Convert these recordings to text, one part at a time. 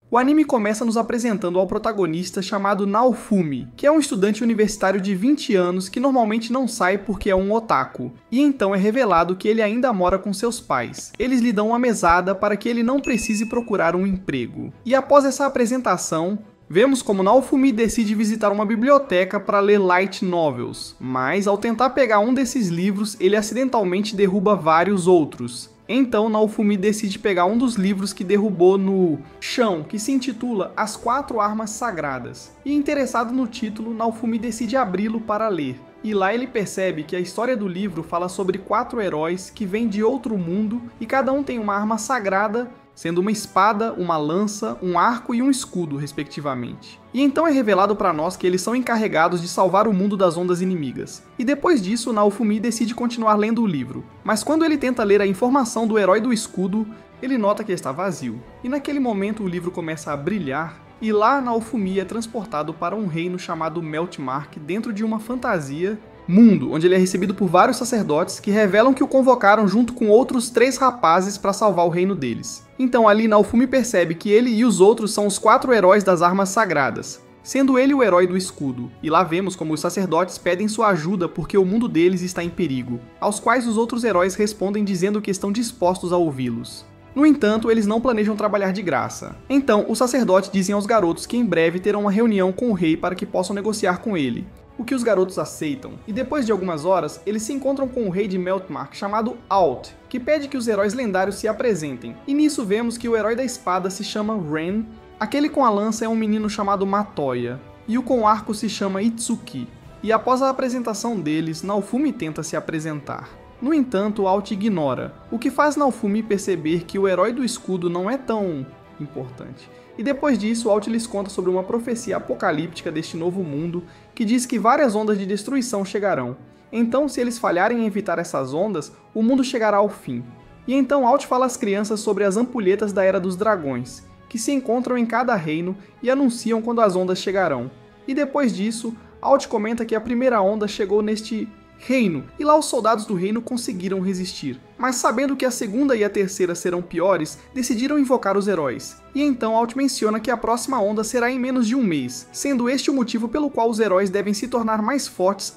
O anime começa nos apresentando ao protagonista chamado Naofumi, que é um estudante universitário de 20 anos que normalmente não sai porque é um otaku. E então é revelado que ele ainda mora com seus pais. Eles lhe dão uma mesada para que ele não precise procurar um emprego. E após essa apresentação, vemos como Naofumi decide visitar uma biblioteca para ler light novels, mas ao tentar pegar um desses livros, ele acidentalmente derruba vários outros. Então Naofumi decide pegar um dos livros que derrubou no chão, que se intitula As 4 Armas Sagradas. E interessado no título, Naofumi decide abri-lo para ler. E lá ele percebe que a história do livro fala sobre 4 heróis que vêm de outro mundo e cada um tem uma arma sagrada, sendo uma espada, uma lança, um arco e um escudo, respectivamente. E então é revelado para nós que eles são encarregados de salvar o mundo das ondas inimigas. E depois disso, Naofumi decide continuar lendo o livro. Mas quando ele tenta ler a informação do herói do escudo, ele nota que está vazio. E naquele momento o livro começa a brilhar, e lá Naofumi é transportado para um reino chamado Meltmark dentro de uma fantasia mundo, onde ele é recebido por vários sacerdotes que revelam que o convocaram junto com outros 3 rapazes para salvar o reino deles. Então ali Naofumi percebe que ele e os outros são os 4 heróis das armas sagradas, sendo ele o herói do escudo, e lá vemos como os sacerdotes pedem sua ajuda porque o mundo deles está em perigo, aos quais os outros heróis respondem dizendo que estão dispostos a ouvi-los. No entanto, eles não planejam trabalhar de graça. Então, os sacerdotes dizem aos garotos que em breve terão uma reunião com o rei para que possam negociar com ele, o que os garotos aceitam, e depois de algumas horas, eles se encontram com o rei de Meltmark chamado Alt, que pede que os heróis lendários se apresentem, e nisso vemos que o herói da espada se chama Ren, aquele com a lança é um menino chamado Matoya, e o com o arco se chama Itsuki, e após a apresentação deles, Naofumi tenta se apresentar. No entanto, Alt ignora, o que faz Naofumi perceber que o herói do escudo não é tão importante. E depois disso, Alt lhes conta sobre uma profecia apocalíptica deste novo mundo que diz que várias ondas de destruição chegarão. Então, se eles falharem em evitar essas ondas, o mundo chegará ao fim. E então Alt fala às crianças sobre as ampulhetas da Era dos Dragões, que se encontram em cada reino e anunciam quando as ondas chegarão. E depois disso, Alt comenta que a primeira onda chegou neste reino, e lá os soldados do reino conseguiram resistir. Mas sabendo que a segunda e a terceira serão piores, decidiram invocar os heróis. E então Alt menciona que a próxima onda será em menos de um mês, sendo este o motivo pelo qual os heróis devem se tornar mais fortes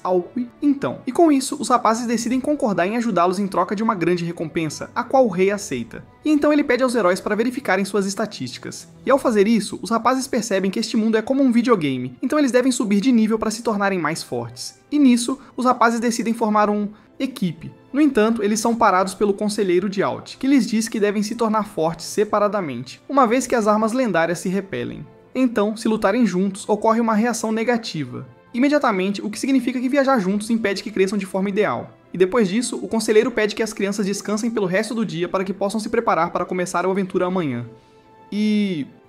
E com isso, os rapazes decidem concordar em ajudá-los em troca de uma grande recompensa, a qual o rei aceita. E então ele pede aos heróis para verificarem suas estatísticas. E ao fazer isso, os rapazes percebem que este mundo é como um videogame, então eles devem subir de nível para se tornarem mais fortes. E nisso, os rapazes decidem formar uma equipe. No entanto, eles são parados pelo conselheiro de Alt, que lhes diz que devem se tornar fortes separadamente, uma vez que as armas lendárias se repelem. Então, se lutarem juntos, ocorre uma reação negativa. Imediatamente, o que significa que viajar juntos impede que cresçam de forma ideal. E depois disso, o conselheiro pede que as crianças descansem pelo resto do dia para que possam se preparar para começar a aventura amanhã.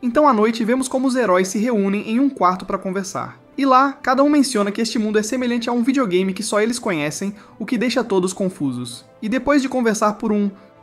Então à noite vemos como os heróis se reúnem em um quarto para conversar. E lá, cada um menciona que este mundo é semelhante a um videogame que só eles conhecem, o que deixa todos confusos. E depois de conversar por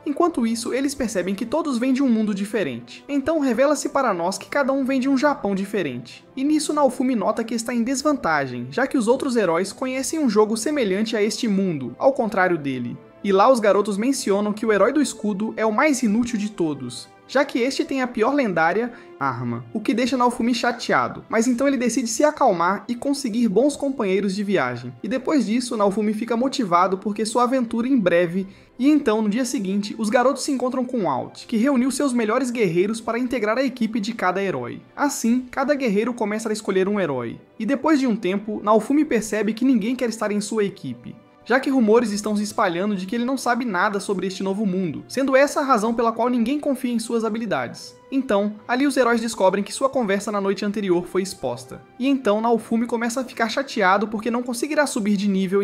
enquanto isso, eles percebem que todos vêm de um mundo diferente. Então revela-se para nós que cada um vem de um Japão diferente. E nisso Naofumi nota que está em desvantagem, já que os outros heróis conhecem um jogo semelhante a este mundo, ao contrário dele. E lá os garotos mencionam que o herói do escudo é o mais inútil de todos, já que este tem a pior lendária arma, o que deixa Naofumi chateado, mas então ele decide se acalmar e conseguir bons companheiros de viagem. E depois disso, Naofumi fica motivado porque sua aventura em breve, e então no dia seguinte, os garotos se encontram com Alt, que reuniu seus melhores guerreiros para integrar a equipe de cada herói. Assim, cada guerreiro começa a escolher um herói, e depois de um tempo, Naofumi percebe que ninguém quer estar em sua equipe, já que rumores estão se espalhando de que ele não sabe nada sobre este novo mundo, sendo essa a razão pela qual ninguém confia em suas habilidades. Então, ali os heróis descobrem que sua conversa na noite anterior foi exposta. E então Naofumi começa a ficar chateado porque não conseguirá subir de nível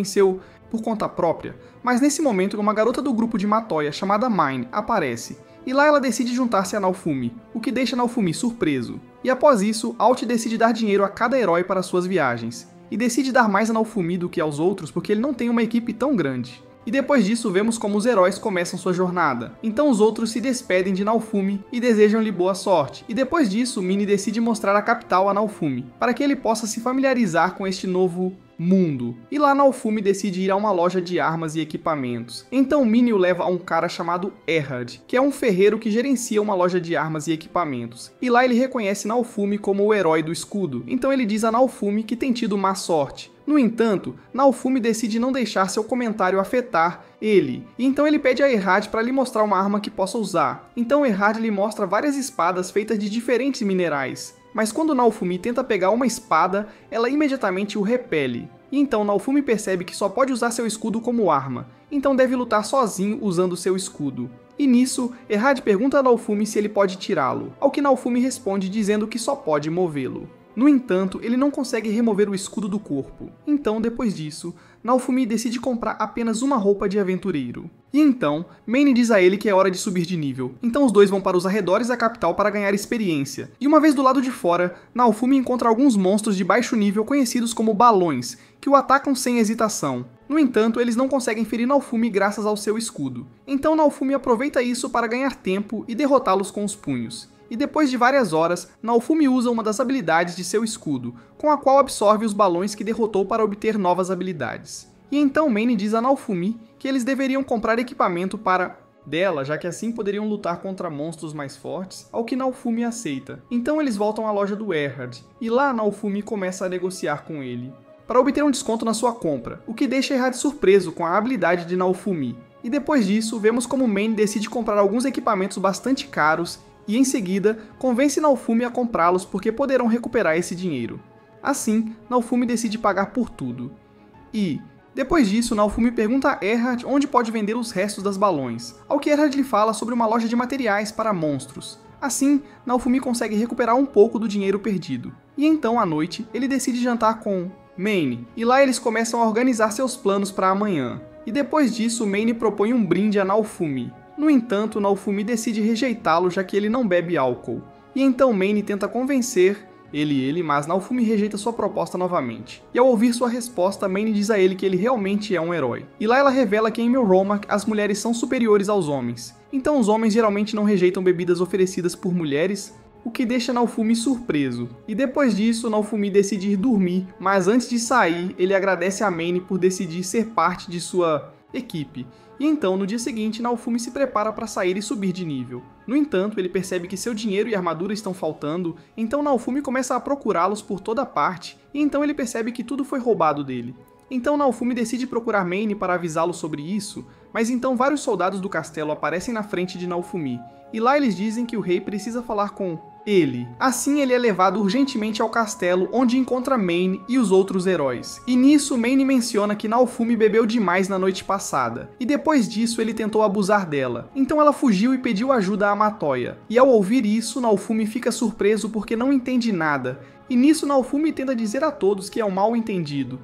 por conta própria, mas nesse momento uma garota do grupo de Matoya chamada Mine aparece, e lá ela decide juntar-se a Naofumi, o que deixa Naofumi surpreso. E após isso, Alt decide dar dinheiro a cada herói para suas viagens, e decide dar mais a Naofumi do que aos outros porque ele não tem uma equipe tão grande. E depois disso vemos como os heróis começam sua jornada. Então os outros se despedem de Naofumi e desejam-lhe boa sorte. E depois disso, Minnie decide mostrar a capital a Naofumi, para que ele possa se familiarizar com este novo mundo. E lá Naofumi decide ir a uma loja de armas e equipamentos. Então Minnie o leva a um cara chamado Erhard, que é um ferreiro que gerencia uma loja de armas e equipamentos. E lá ele reconhece Naofumi como o herói do escudo. Então ele diz a Naofumi que tem tido má sorte. No entanto, Naofumi decide não deixar seu comentário afetar ele, e então ele pede a Erhard para lhe mostrar uma arma que possa usar. Então Erhard lhe mostra várias espadas feitas de diferentes minerais. Mas quando Naofumi tenta pegar uma espada, ela imediatamente o repele. E então Naofumi percebe que só pode usar seu escudo como arma, então deve lutar sozinho usando seu escudo. E nisso, Erhard pergunta a Naofumi se ele pode tirá-lo, ao que Naofumi responde dizendo que só pode movê-lo. No entanto, ele não consegue remover o escudo do corpo. Então, depois disso, Naofumi decide comprar apenas uma roupa de aventureiro. E então, Maine diz a ele que é hora de subir de nível. Então os dois vão para os arredores da capital para ganhar experiência. E uma vez do lado de fora, Naofumi encontra alguns monstros de baixo nível conhecidos como balões, que o atacam sem hesitação. No entanto, eles não conseguem ferir Naofumi graças ao seu escudo. Então Naofumi aproveita isso para ganhar tempo e derrotá-los com os punhos. E depois de várias horas, Naofumi usa uma das habilidades de seu escudo, com a qual absorve os balões que derrotou para obter novas habilidades. E então Maine diz a Naofumi que eles deveriam comprar equipamento para dela, já que assim poderiam lutar contra monstros mais fortes, ao que Naofumi aceita. Então eles voltam à loja do Erhard, e lá Naofumi começa a negociar com ele, para obter um desconto na sua compra, o que deixa Erhard surpreso com a habilidade de Naofumi. E depois disso, vemos como Maine decide comprar alguns equipamentos bastante caros e em seguida convence Naofumi a comprá-los porque poderão recuperar esse dinheiro. Assim, Naofumi decide pagar por tudo. E, depois disso, Naofumi pergunta a Erhard onde pode vender os restos das balões, ao que Erhard lhe fala sobre uma loja de materiais para monstros. Assim, Naofumi consegue recuperar um pouco do dinheiro perdido. E então, à noite, ele decide jantar com Maine, e lá eles começam a organizar seus planos para amanhã. E depois disso, Maine propõe um brinde a Naofumi. No entanto, Naofumi decide rejeitá-lo já que ele não bebe álcool. E então Maine tenta convencer ele, mas Naofumi rejeita sua proposta novamente. E ao ouvir sua resposta, Maine diz a ele que ele realmente é um herói. E lá ela revela que em Melromarc as mulheres são superiores aos homens. Então os homens geralmente não rejeitam bebidas oferecidas por mulheres, o que deixa Naofumi surpreso. E depois disso, Naofumi decide ir dormir, mas antes de sair, ele agradece a Maine por decidir ser parte de sua equipe. E então, no dia seguinte, Naofumi se prepara para sair e subir de nível. No entanto, ele percebe que seu dinheiro e armadura estão faltando, então Naofumi começa a procurá-los por toda parte, e então ele percebe que tudo foi roubado dele. Então Naofumi decide procurar Maine para avisá-lo sobre isso, mas então vários soldados do castelo aparecem na frente de Naofumi, e lá eles dizem que o rei precisa falar com ele. Assim ele é levado urgentemente ao castelo, onde encontra Maine e os outros heróis. E nisso Maine menciona que Naofumi bebeu demais na noite passada, e depois disso ele tentou abusar dela. Então ela fugiu e pediu ajuda a Matoya. E ao ouvir isso, Naofumi fica surpreso porque não entende nada, e nisso Naofumi tenta dizer a todos que é um mal entendido.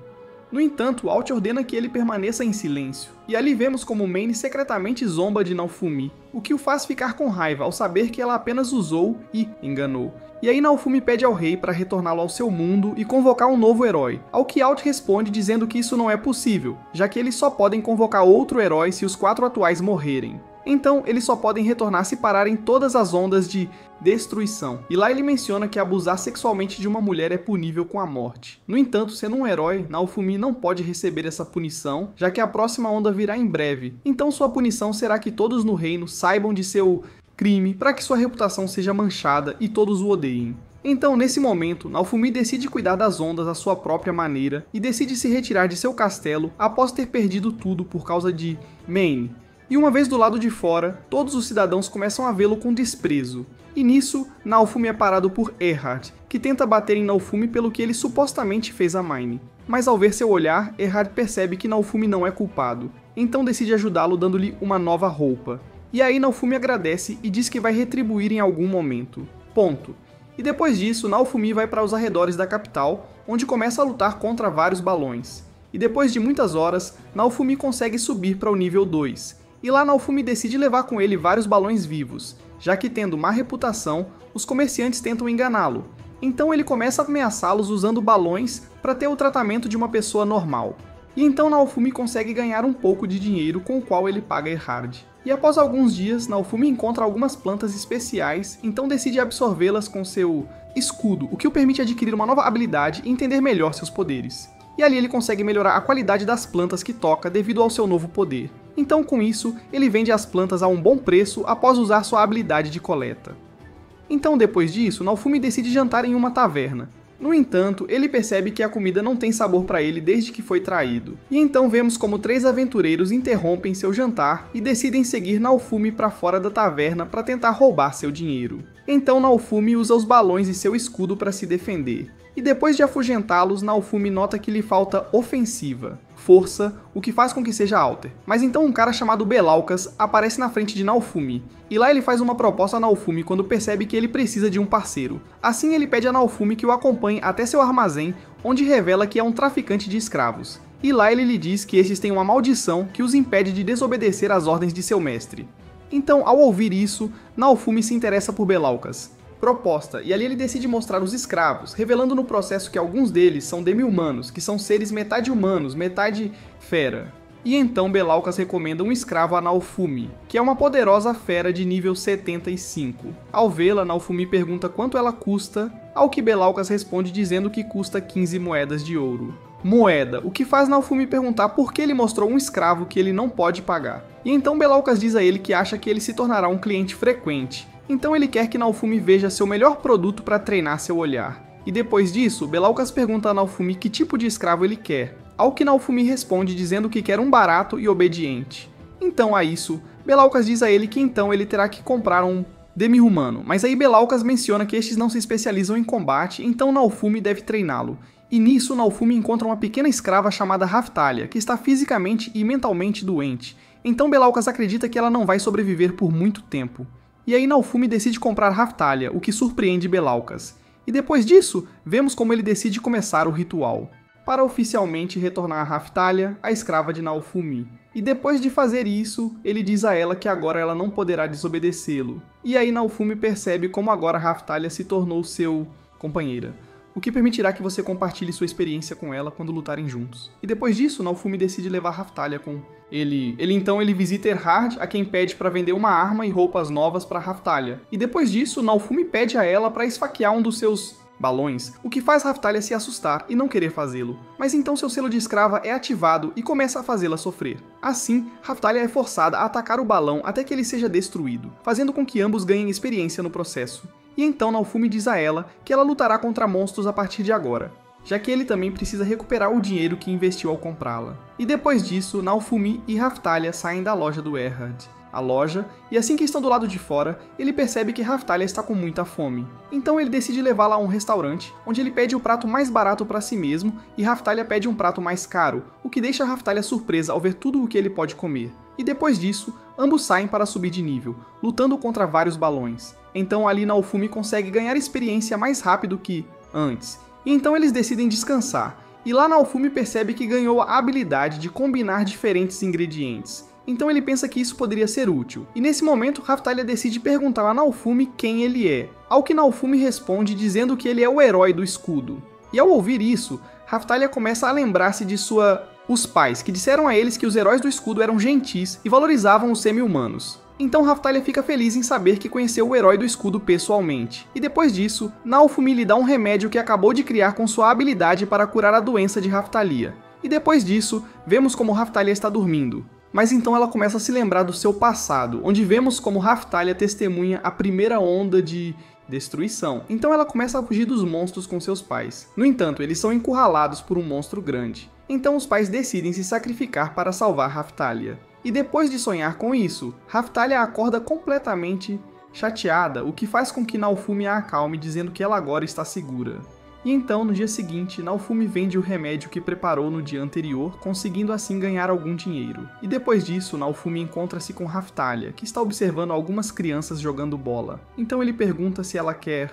No entanto, Alt ordena que ele permaneça em silêncio, e ali vemos como Maine secretamente zomba de Naofumi, o que o faz ficar com raiva ao saber que ela apenas usou e enganou. E aí Naofumi pede ao rei para retorná-lo ao seu mundo e convocar um novo herói, ao que Alt responde dizendo que isso não é possível, já que eles só podem convocar outro herói se os 4 atuais morrerem. Então, eles só podem retornar se pararem todas as ondas de destruição. E lá ele menciona que abusar sexualmente de uma mulher é punível com a morte. No entanto, sendo um herói, Naofumi não pode receber essa punição, já que a próxima onda virá em breve. Então sua punição será que todos no reino saibam de seu crime para que sua reputação seja manchada e todos o odeiem. Então, nesse momento, Naofumi decide cuidar das ondas à sua própria maneira e decide se retirar de seu castelo após ter perdido tudo por causa de Maine. E uma vez do lado de fora, todos os cidadãos começam a vê-lo com desprezo. E nisso, Naofumi é parado por Erhard, que tenta bater em Naofumi pelo que ele supostamente fez a Maine. Mas ao ver seu olhar, Erhard percebe que Naofumi não é culpado. Então decide ajudá-lo dando-lhe uma nova roupa. E aí Naofumi agradece e diz que vai retribuir em algum momento. Ponto. E depois disso, Naofumi vai para os arredores da capital, onde começa a lutar contra vários balões. E depois de muitas horas, Naofumi consegue subir para o nível 2. E lá Naofumi decide levar com ele vários balões vivos, já que tendo má reputação, os comerciantes tentam enganá-lo. Então ele começa a ameaçá-los usando balões para ter o tratamento de uma pessoa normal. E então Naofumi consegue ganhar um pouco de dinheiro com o qual ele paga Erhard. E após alguns dias, Naofumi encontra algumas plantas especiais, então decide absorvê-las com seu escudo, o que o permite adquirir uma nova habilidade e entender melhor seus poderes. E ali ele consegue melhorar a qualidade das plantas que toca devido ao seu novo poder. Então com isso, ele vende as plantas a um bom preço após usar sua habilidade de coleta. Então depois disso, Naofumi decide jantar em uma taverna. No entanto, ele percebe que a comida não tem sabor para ele desde que foi traído. E então vemos como 3 aventureiros interrompem seu jantar e decidem seguir Naofumi para fora da taverna para tentar roubar seu dinheiro. Então Naofumi usa os balões e seu escudo para se defender. E depois de afugentá-los, Naofumi nota que lhe falta ofensiva, força, o que faz com que seja Alter. Mas então um cara chamado Belaucas aparece na frente de Naofumi, e lá ele faz uma proposta a Naofumi quando percebe que ele precisa de um parceiro. Assim ele pede a Naofumi que o acompanhe até seu armazém, onde revela que é um traficante de escravos. E lá ele lhe diz que estes têm uma maldição que os impede de desobedecer às ordens de seu mestre. Então, ao ouvir isso, Naofumi se interessa por Belaucas. Proposta, e ali ele decide mostrar os escravos, revelando no processo que alguns deles são demi-humanos, que são seres metade humanos, metade fera. E então Belaucas recomenda um escravo a Naofumi, que é uma poderosa fera de nível 75. Ao vê-la, Naofumi pergunta quanto ela custa, ao que Belaucas responde dizendo que custa 15 moedas de ouro. Moeda, o que faz Naofumi perguntar por que ele mostrou um escravo que ele não pode pagar. E então Belaucas diz a ele que acha que ele se tornará um cliente frequente. Então ele quer que Naofumi veja seu melhor produto para treinar seu olhar. E depois disso, Belaucas pergunta a Naofumi que tipo de escravo ele quer, ao que Naofumi responde dizendo que quer um barato e obediente. Então a isso, Belaucas diz a ele que então ele terá que comprar um demi-humano, mas aí Belaucas menciona que estes não se especializam em combate, então Naofumi deve treiná-lo. E nisso Naofumi encontra uma pequena escrava chamada Raftalia, que está fisicamente e mentalmente doente. Então Belaucas acredita que ela não vai sobreviver por muito tempo. E aí Naofumi decide comprar Raftalia, o que surpreende Belaucas. E depois disso, vemos como ele decide começar o ritual, para oficialmente retornar a Raftalia, a escrava de Naofumi. E depois de fazer isso, ele diz a ela que agora ela não poderá desobedecê-lo. E aí Naofumi percebe como agora Raftalia se tornou seu companheira, o que permitirá que você compartilhe sua experiência com ela quando lutarem juntos. E depois disso, Naofumi decide levar Raftalia com ele. Então visita Erhard, a quem pede para vender uma arma e roupas novas para Raftalia. E depois disso, Naofumi pede a ela para esfaquear um dos seus balões, o que faz Raftalia se assustar e não querer fazê-lo. Mas então seu selo de escrava é ativado e começa a fazê-la sofrer. Assim, Raftalia é forçada a atacar o balão até que ele seja destruído, fazendo com que ambos ganhem experiência no processo. E então Naofumi diz a ela que ela lutará contra monstros a partir de agora, já que ele também precisa recuperar o dinheiro que investiu ao comprá-la. E depois disso, Naofumi e Raftalia saem da loja do Erhard. A loja, e assim que estão do lado de fora, ele percebe que Raftalia está com muita fome. Então ele decide levá-la a um restaurante, onde ele pede o prato mais barato para si mesmo e Raftalia pede um prato mais caro, o que deixa Raftalia surpresa ao ver tudo o que ele pode comer. E depois disso, ambos saem para subir de nível, lutando contra vários balões. Então ali Naofumi consegue ganhar experiência mais rápido que antes. E então eles decidem descansar. E lá Naofumi percebe que ganhou a habilidade de combinar diferentes ingredientes. Então ele pensa que isso poderia ser útil. E nesse momento, Raftalia decide perguntar a Naofumi quem ele é. Ao que Naofumi responde dizendo que ele é o herói do escudo. E ao ouvir isso, Raftalia começa a lembrar-se de os pais, que disseram a eles que os heróis do escudo eram gentis e valorizavam os semi-humanos. Então Raftalia fica feliz em saber que conheceu o herói do escudo pessoalmente. E depois disso, Naofumi lhe dá um remédio que acabou de criar com sua habilidade para curar a doença de Raftalia. E depois disso, vemos como Raftalia está dormindo. Mas então ela começa a se lembrar do seu passado, onde vemos como Raftalia testemunha a primeira onda de destruição. Então ela começa a fugir dos monstros com seus pais. No entanto, eles são encurralados por um monstro grande. Então os pais decidem se sacrificar para salvar Raftalia. E depois de sonhar com isso, Raftalia acorda completamente chateada, o que faz com que Naofumi a acalme dizendo que ela agora está segura. E então, no dia seguinte, Naofumi vende o remédio que preparou no dia anterior, conseguindo assim ganhar algum dinheiro. E depois disso, Naofumi encontra-se com Raftalia, que está observando algumas crianças jogando bola. Então ele pergunta se ela quer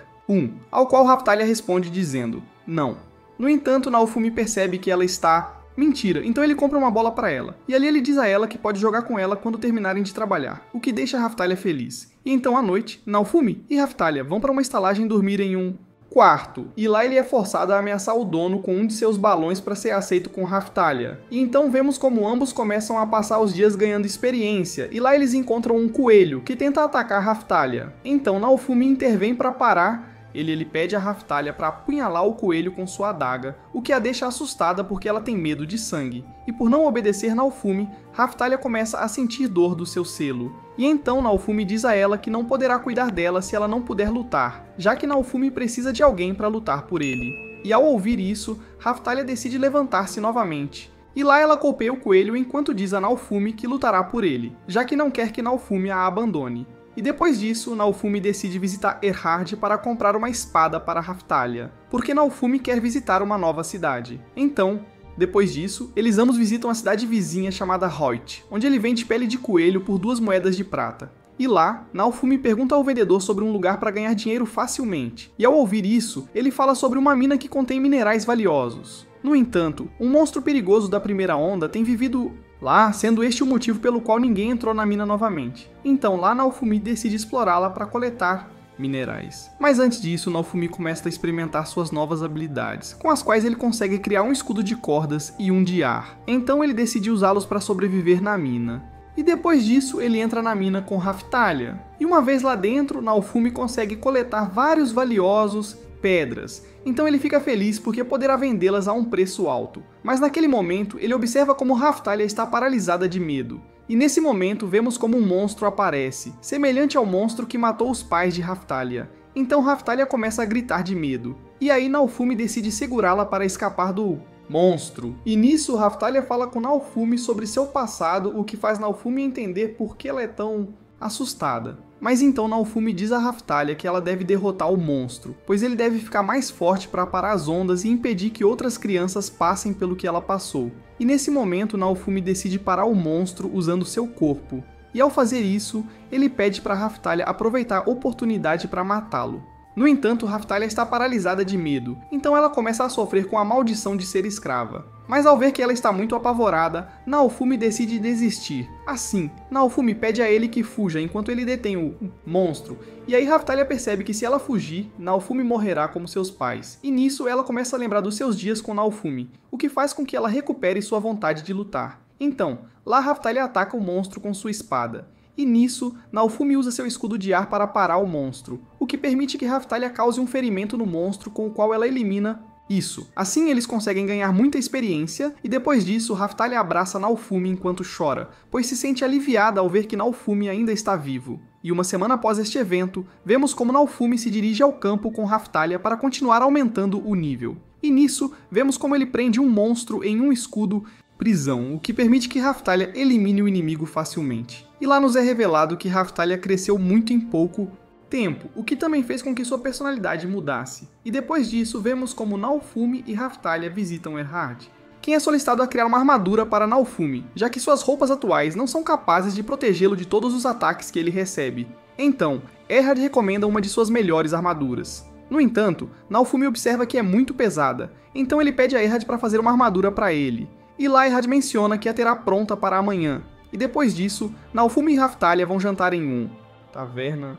ao qual Raftalia responde dizendo não. No entanto, Naofumi percebe que ela está mentira, então ele compra uma bola para ela. E ali ele diz a ela que pode jogar com ela quando terminarem de trabalhar, o que deixa Raftalia feliz. E então à noite, Naofumi e Raftalia vão para uma estalagem dormir em um Quarto, e lá ele é forçado a ameaçar o dono com um de seus balões para ser aceito com Raftalia. E então vemos como ambos começam a passar os dias ganhando experiência, e lá eles encontram um coelho que tenta atacar Raftalia. Então Naofumi intervém para parar. Ele pede a Raftalia para apunhalar o coelho com sua adaga, o que a deixa assustada porque ela tem medo de sangue. E por não obedecer Naofumi, Raftalia começa a sentir dor do seu selo. E então Naofumi diz a ela que não poderá cuidar dela se ela não puder lutar, já que Naofumi precisa de alguém para lutar por ele. E ao ouvir isso, Raftalia decide levantar-se novamente. E lá ela golpeia o coelho enquanto diz a Naofumi que lutará por ele, já que não quer que Naofumi a abandone. E depois disso, Naofumi decide visitar Erhard para comprar uma espada para Raftalia, porque Naofumi quer visitar uma nova cidade. Então, depois disso, eles ambos visitam a cidade vizinha chamada Hoyt, onde ele vende pele de coelho por 2 moedas de prata. E lá, Naofumi pergunta ao vendedor sobre um lugar para ganhar dinheiro facilmente. E ao ouvir isso, ele fala sobre uma mina que contém minerais valiosos. No entanto, um monstro perigoso da primeira onda tem vivido lá, sendo este o motivo pelo qual ninguém entrou na mina novamente. Então lá Naofumi decide explorá-la para coletar minerais. Mas antes disso, Naofumi começa a experimentar suas novas habilidades, com as quais ele consegue criar um escudo de cordas e um de ar. Então ele decide usá-los para sobreviver na mina. E depois disso, ele entra na mina com Raftalia. E uma vez lá dentro, Naofumi consegue coletar vários valiosos pedras. Então ele fica feliz porque poderá vendê-las a um preço alto. Mas naquele momento, ele observa como Raftalia está paralisada de medo. E nesse momento, vemos como um monstro aparece, semelhante ao monstro que matou os pais de Raftalia. Então Raftalia começa a gritar de medo. E aí Naofumi decide segurá-la para escapar do monstro. E nisso, Raftalia fala com Naofumi sobre seu passado, o que faz Naofumi entender por que ela é tão assustada. Mas então Naofumi diz a Raftalia que ela deve derrotar o monstro, pois ele deve ficar mais forte para parar as ondas e impedir que outras crianças passem pelo que ela passou. E nesse momento Naofumi decide parar o monstro usando seu corpo. E ao fazer isso, ele pede para Raftalia aproveitar a oportunidade para matá-lo. No entanto, Raftalia está paralisada de medo, então ela começa a sofrer com a maldição de ser escrava. Mas ao ver que ela está muito apavorada, Naofumi decide desistir. Assim, Naofumi pede a ele que fuja enquanto ele detém o monstro, e aí Raftalia percebe que se ela fugir, Naofumi morrerá como seus pais. E nisso ela começa a lembrar dos seus dias com Naofumi, o que faz com que ela recupere sua vontade de lutar. Então, lá Raftalia ataca o monstro com sua espada. E nisso, Naofumi usa seu escudo de ar para parar o monstro, o que permite que Raftalia cause um ferimento no monstro com o qual ela elimina isso. Assim eles conseguem ganhar muita experiência, e depois disso Raftalia abraça Naofumi enquanto chora, pois se sente aliviada ao ver que Naofumi ainda está vivo. E uma semana após este evento, vemos como Naofumi se dirige ao campo com Raftalia para continuar aumentando o nível. E nisso, vemos como ele prende um monstro em um escudo prisão, o que permite que Raftalia elimine o inimigo facilmente. E lá nos é revelado que Raftalia cresceu muito em pouco tempo, o que também fez com que sua personalidade mudasse. E depois disso, vemos como Naofumi e Raftalia visitam Erhard, quem é solicitado a criar uma armadura para Naofumi, já que suas roupas atuais não são capazes de protegê-lo de todos os ataques que ele recebe. Então, Erhard recomenda uma de suas melhores armaduras. No entanto, Naofumi observa que é muito pesada, então ele pede a Erhard para fazer uma armadura para ele. E lá Erhard menciona que a terá pronta para amanhã. E depois disso, Naofumi e Raftalia vão jantar em uma taverna,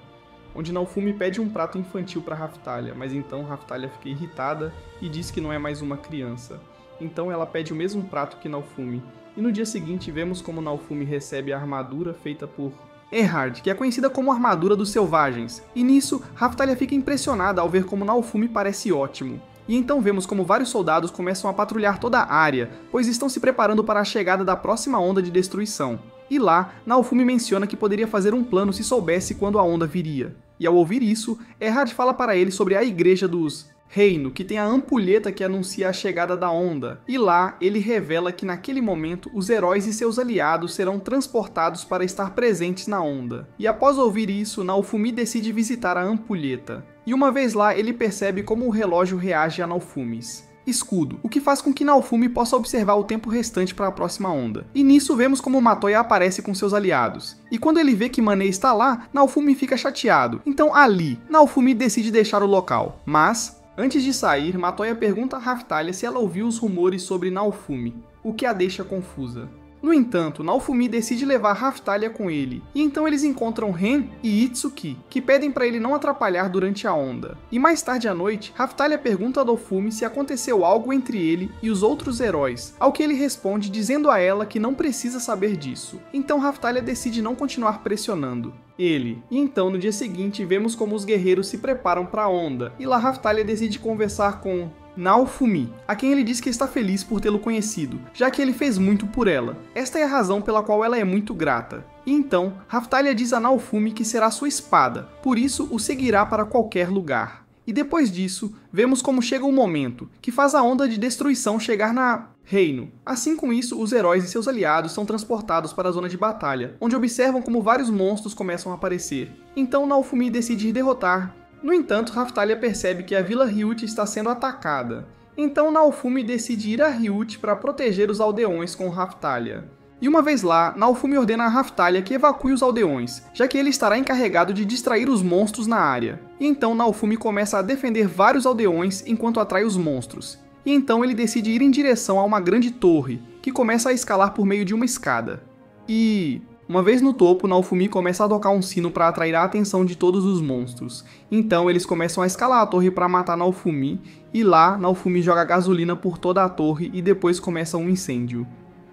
onde Naofumi pede um prato infantil para Raftalia, mas então Raftalia fica irritada e diz que não é mais uma criança. Então ela pede o mesmo prato que Naofumi. E no dia seguinte vemos como Naofumi recebe a armadura feita por Erhard, que é conhecida como Armadura dos Selvagens. E nisso, Raftalia fica impressionada ao ver como Naofumi parece ótimo. E então vemos como vários soldados começam a patrulhar toda a área, pois estão se preparando para a chegada da próxima onda de destruição. E lá, Naofumi menciona que poderia fazer um plano se soubesse quando a onda viria. E ao ouvir isso, Erhard fala para ele sobre a Igreja dos Reino, que tem a ampulheta que anuncia a chegada da onda. E lá, ele revela que naquele momento, os heróis e seus aliados serão transportados para estar presentes na onda. E após ouvir isso, Naofumi decide visitar a ampulheta. E uma vez lá, ele percebe como o relógio reage a Naofumis escudo, o que faz com que Naofumi possa observar o tempo restante para a próxima onda. E nisso vemos como Matoya aparece com seus aliados. E quando ele vê que Mane está lá, Naofumi fica chateado. Então ali, Naofumi decide deixar o local. Mas antes de sair, Matoya pergunta a Raftalia se ela ouviu os rumores sobre Naofumi, o que a deixa confusa. No entanto, Naofumi decide levar Raphtalia com ele, e então eles encontram Ren e Itsuki, que pedem para ele não atrapalhar durante a onda. E mais tarde à noite, Raphtalia pergunta a Dofumi se aconteceu algo entre ele e os outros heróis, ao que ele responde dizendo a ela que não precisa saber disso. Então Raphtalia decide não continuar pressionando ele. E então no dia seguinte vemos como os guerreiros se preparam para a onda, e lá Raphtalia decide conversar com Naofumi, a quem ele diz que está feliz por tê-lo conhecido, já que ele fez muito por ela. Esta é a razão pela qual ela é muito grata. E então, Raphtalia diz a Naofumi que será sua espada, por isso o seguirá para qualquer lugar. E depois disso, vemos como chega o momento, que faz a onda de destruição chegar na reino. Assim com isso, os heróis e seus aliados são transportados para a zona de batalha, onde observam como vários monstros começam a aparecer. Então Naofumi decide ir derrotar. No entanto, Raphtalia percebe que a Vila Ryut está sendo atacada. Então Naofumi decide ir a Ryut para proteger os aldeões com Raphtalia. E uma vez lá, Naofumi ordena a Raphtalia que evacue os aldeões, já que ele estará encarregado de distrair os monstros na área. E então Naofumi começa a defender vários aldeões enquanto atrai os monstros. E então ele decide ir em direção a uma grande torre, que começa a escalar por meio de uma escada. E uma vez no topo, Naofumi começa a tocar um sino para atrair a atenção de todos os monstros. Então eles começam a escalar a torre para matar Naofumi, e lá Naofumi joga gasolina por toda a torre e depois começa um incêndio.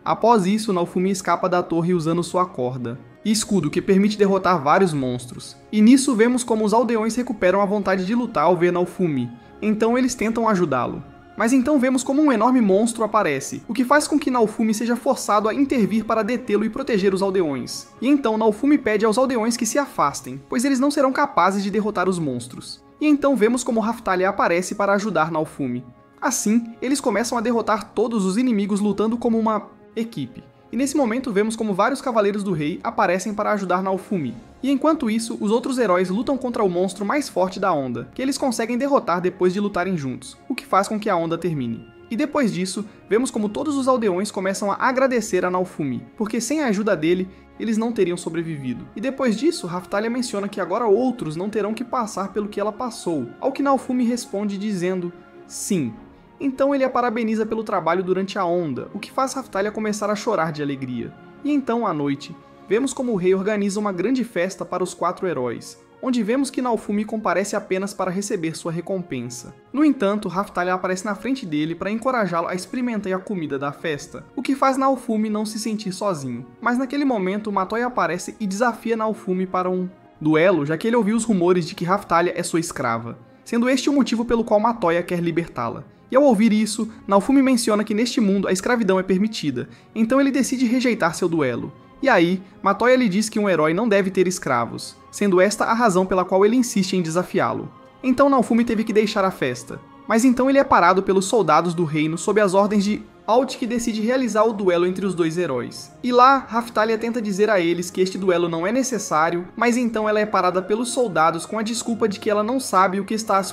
Após isso, Naofumi escapa da torre usando sua corda e escudo, que permite derrotar vários monstros. E nisso vemos como os aldeões recuperam a vontade de lutar ao ver Naofumi, então eles tentam ajudá-lo. Mas então vemos como um enorme monstro aparece, o que faz com que Naofumi seja forçado a intervir para detê-lo e proteger os aldeões. E então Naofumi pede aos aldeões que se afastem, pois eles não serão capazes de derrotar os monstros. E então vemos como Raphtalia aparece para ajudar Naofumi. Assim, eles começam a derrotar todos os inimigos lutando como uma equipe. E nesse momento vemos como vários cavaleiros do rei aparecem para ajudar Naofumi. E enquanto isso, os outros heróis lutam contra o monstro mais forte da onda, que eles conseguem derrotar depois de lutarem juntos, o que faz com que a onda termine. E depois disso, vemos como todos os aldeões começam a agradecer a Naofumi, porque sem a ajuda dele, eles não teriam sobrevivido. E depois disso, Raphtalia menciona que agora outros não terão que passar pelo que ela passou, ao que Naofumi responde dizendo sim. Então ele a parabeniza pelo trabalho durante a onda, o que faz Raphtalia começar a chorar de alegria. E então, à noite, vemos como o rei organiza uma grande festa para os 4 heróis, onde vemos que Naofumi comparece apenas para receber sua recompensa. No entanto, Raphtalia aparece na frente dele para encorajá-lo a experimentar a comida da festa, o que faz Naofumi não se sentir sozinho. Mas naquele momento, Matoya aparece e desafia Naofumi para um duelo, já que ele ouviu os rumores de que Raphtalia é sua escrava, sendo este o motivo pelo qual Matoya quer libertá-la. E ao ouvir isso, Naofumi menciona que neste mundo a escravidão é permitida, então ele decide rejeitar seu duelo. E aí, Matoya lhe diz que um herói não deve ter escravos, sendo esta a razão pela qual ele insiste em desafiá-lo. Então Naofumi teve que deixar a festa, mas então ele é parado pelos soldados do reino sob as ordens de Alt, que decide realizar o duelo entre os 2 heróis. E lá, Raphtalia tenta dizer a eles que este duelo não é necessário, mas então ela é parada pelos soldados com a desculpa de que ela não sabe o que está a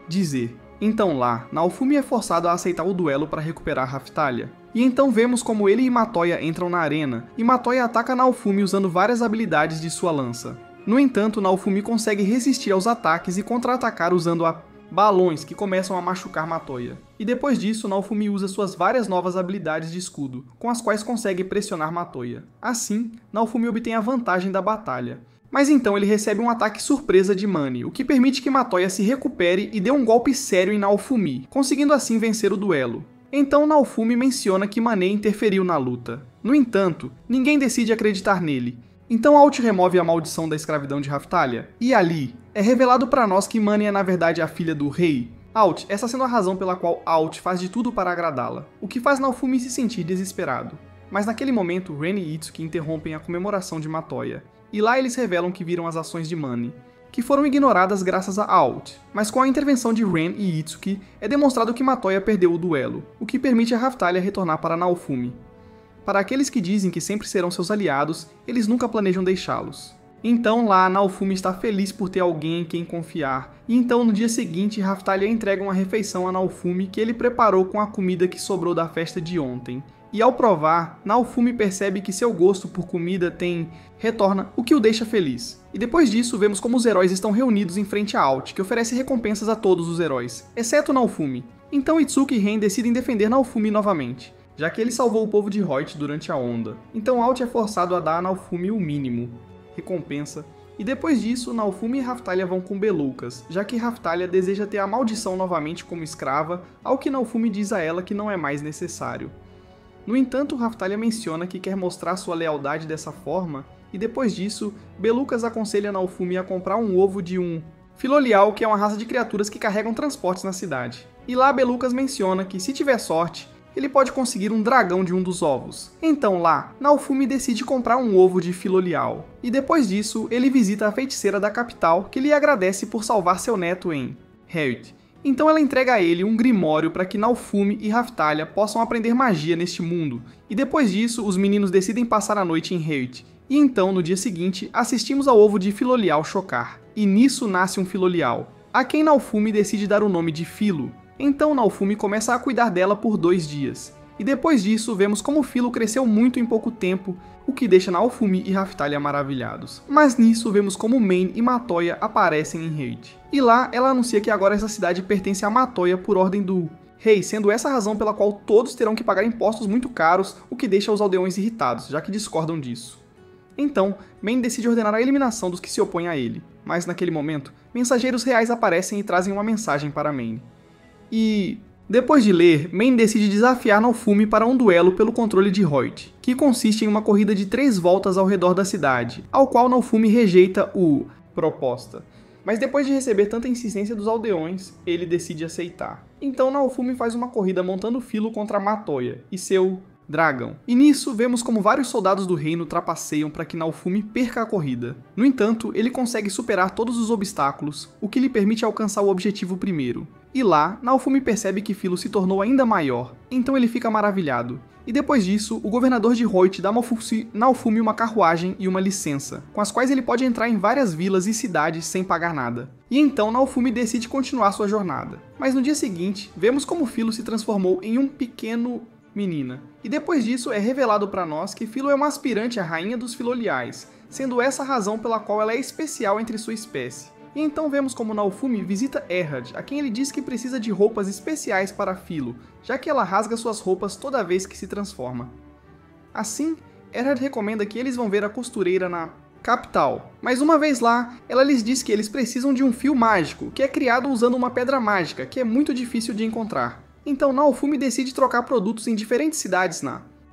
dizer. Então lá, Naofumi é forçado a aceitar o duelo para recuperar Raphtalia. E então vemos como ele e Matoya entram na arena, e Matoya ataca Naofumi usando várias habilidades de sua lança. No entanto, Naofumi consegue resistir aos ataques e contra-atacar usando balões que começam a machucar Matoya. E depois disso, Naofumi usa suas várias novas habilidades de escudo, com as quais consegue pressionar Matoya. Assim, Naofumi obtém a vantagem da batalha. Mas então ele recebe um ataque surpresa de Mani, o que permite que Matoya se recupere e dê um golpe sério em Naofumi, conseguindo assim vencer o duelo. Então Naofumi menciona que Mane interferiu na luta. No entanto, ninguém decide acreditar nele. Então Alt remove a maldição da escravidão de Raphtalia, e ali é revelado para nós que Mani é na verdade a filha do rei. Alt, essa sendo a razão pela qual Alt faz de tudo para agradá-la, o que faz Naofumi se sentir desesperado. Mas naquele momento, Ren e Itsuki interrompem a comemoração de Matoya. E lá eles revelam que viram as ações de Mani, que foram ignoradas graças a Alt, mas com a intervenção de Ren e Itsuki é demonstrado que Matoya perdeu o duelo, o que permite a Raphtalia retornar para Naofumi. Para aqueles que dizem que sempre serão seus aliados, eles nunca planejam deixá-los. Então lá, Naofumi está feliz por ter alguém em quem confiar, e então no dia seguinte Raphtalia entrega uma refeição a Naofumi que ele preparou com a comida que sobrou da festa de ontem. E ao provar, Naofumi percebe que seu gosto por comida retorna, o que o deixa feliz. E depois disso, vemos como os heróis estão reunidos em frente a Alt, que oferece recompensas a todos os heróis, exceto Naofumi. Então Itsuki e Ren decidem defender Naofumi novamente, já que ele salvou o povo de Hoyt durante a onda. Então Alt é forçado a dar a Naofumi o mínimo, recompensa, e depois disso, Naofumi e Raphtalia vão com Belúcas, já que Raphtalia deseja ter a maldição novamente como escrava, ao que Naofumi diz a ela que não é mais necessário. No entanto, Raphtalia menciona que quer mostrar sua lealdade dessa forma, e depois disso, Belúcas aconselha Naofumi a comprar um ovo de um Filolial, que é uma raça de criaturas que carregam transportes na cidade. E lá Belúcas menciona que, se tiver sorte, ele pode conseguir um dragão de um dos ovos. Então lá, Naofumi decide comprar um ovo de Filolial. E depois disso, ele visita a feiticeira da capital, que lhe agradece por salvar seu neto em Heryt. Então ela entrega a ele um grimório para que Naofumi e Raphtalia possam aprender magia neste mundo. E depois disso, os meninos decidem passar a noite em Heryt. E então, no dia seguinte, assistimos ao ovo de Filolial chocar. E nisso nasce um Filolial, a quem Naofumi decide dar o nome de Filo. Então Naofumi começa a cuidar dela por 2 dias. E depois disso, vemos como Filo cresceu muito em pouco tempo, o que deixa Naofumi e Raphtalia maravilhados. Mas nisso, vemos como Mayne e Matoya aparecem em Heryt. E lá, ela anuncia que agora essa cidade pertence a Matoya por ordem do rei, sendo essa a razão pela qual todos terão que pagar impostos muito caros, o que deixa os aldeões irritados, já que discordam disso. Então, Mayne decide ordenar a eliminação dos que se opõem a ele, mas naquele momento, mensageiros reais aparecem e trazem uma mensagem para Mayne. E depois de ler, Mayne decide desafiar Naofumi para um duelo pelo controle de Hoyt, que consiste em uma corrida de 3 voltas ao redor da cidade, ao qual Naofumi rejeita o proposta. Mas depois de receber tanta insistência dos aldeões, ele decide aceitar. Então Naofumi faz uma corrida montando Filo contra Matoya e seu dragão. E nisso, vemos como vários soldados do reino trapaceiam para que Naofumi perca a corrida. No entanto, ele consegue superar todos os obstáculos, o que lhe permite alcançar o objetivo primeiro. E lá, Naofumi percebe que Filo se tornou ainda maior, então ele fica maravilhado. E depois disso, o governador de Hoyt dá a Naofumi uma carruagem e uma licença, com as quais ele pode entrar em várias vilas e cidades sem pagar nada. E então Naofumi decide continuar sua jornada. Mas no dia seguinte, vemos como Filo se transformou em um pequeno menina. E depois disso é revelado para nós que Filo é uma aspirante à rainha dos Filoliais, sendo essa a razão pela qual ela é especial entre sua espécie. E então vemos como Naofumi visita Erhard, a quem ele diz que precisa de roupas especiais para Filo, já que ela rasga suas roupas toda vez que se transforma. Assim, Erhard recomenda que eles vão ver a costureira na capital, mas uma vez lá, ela lhes diz que eles precisam de um fio mágico, que é criado usando uma pedra mágica, que é muito difícil de encontrar. Então Naofumi decide trocar produtos em diferentes cidades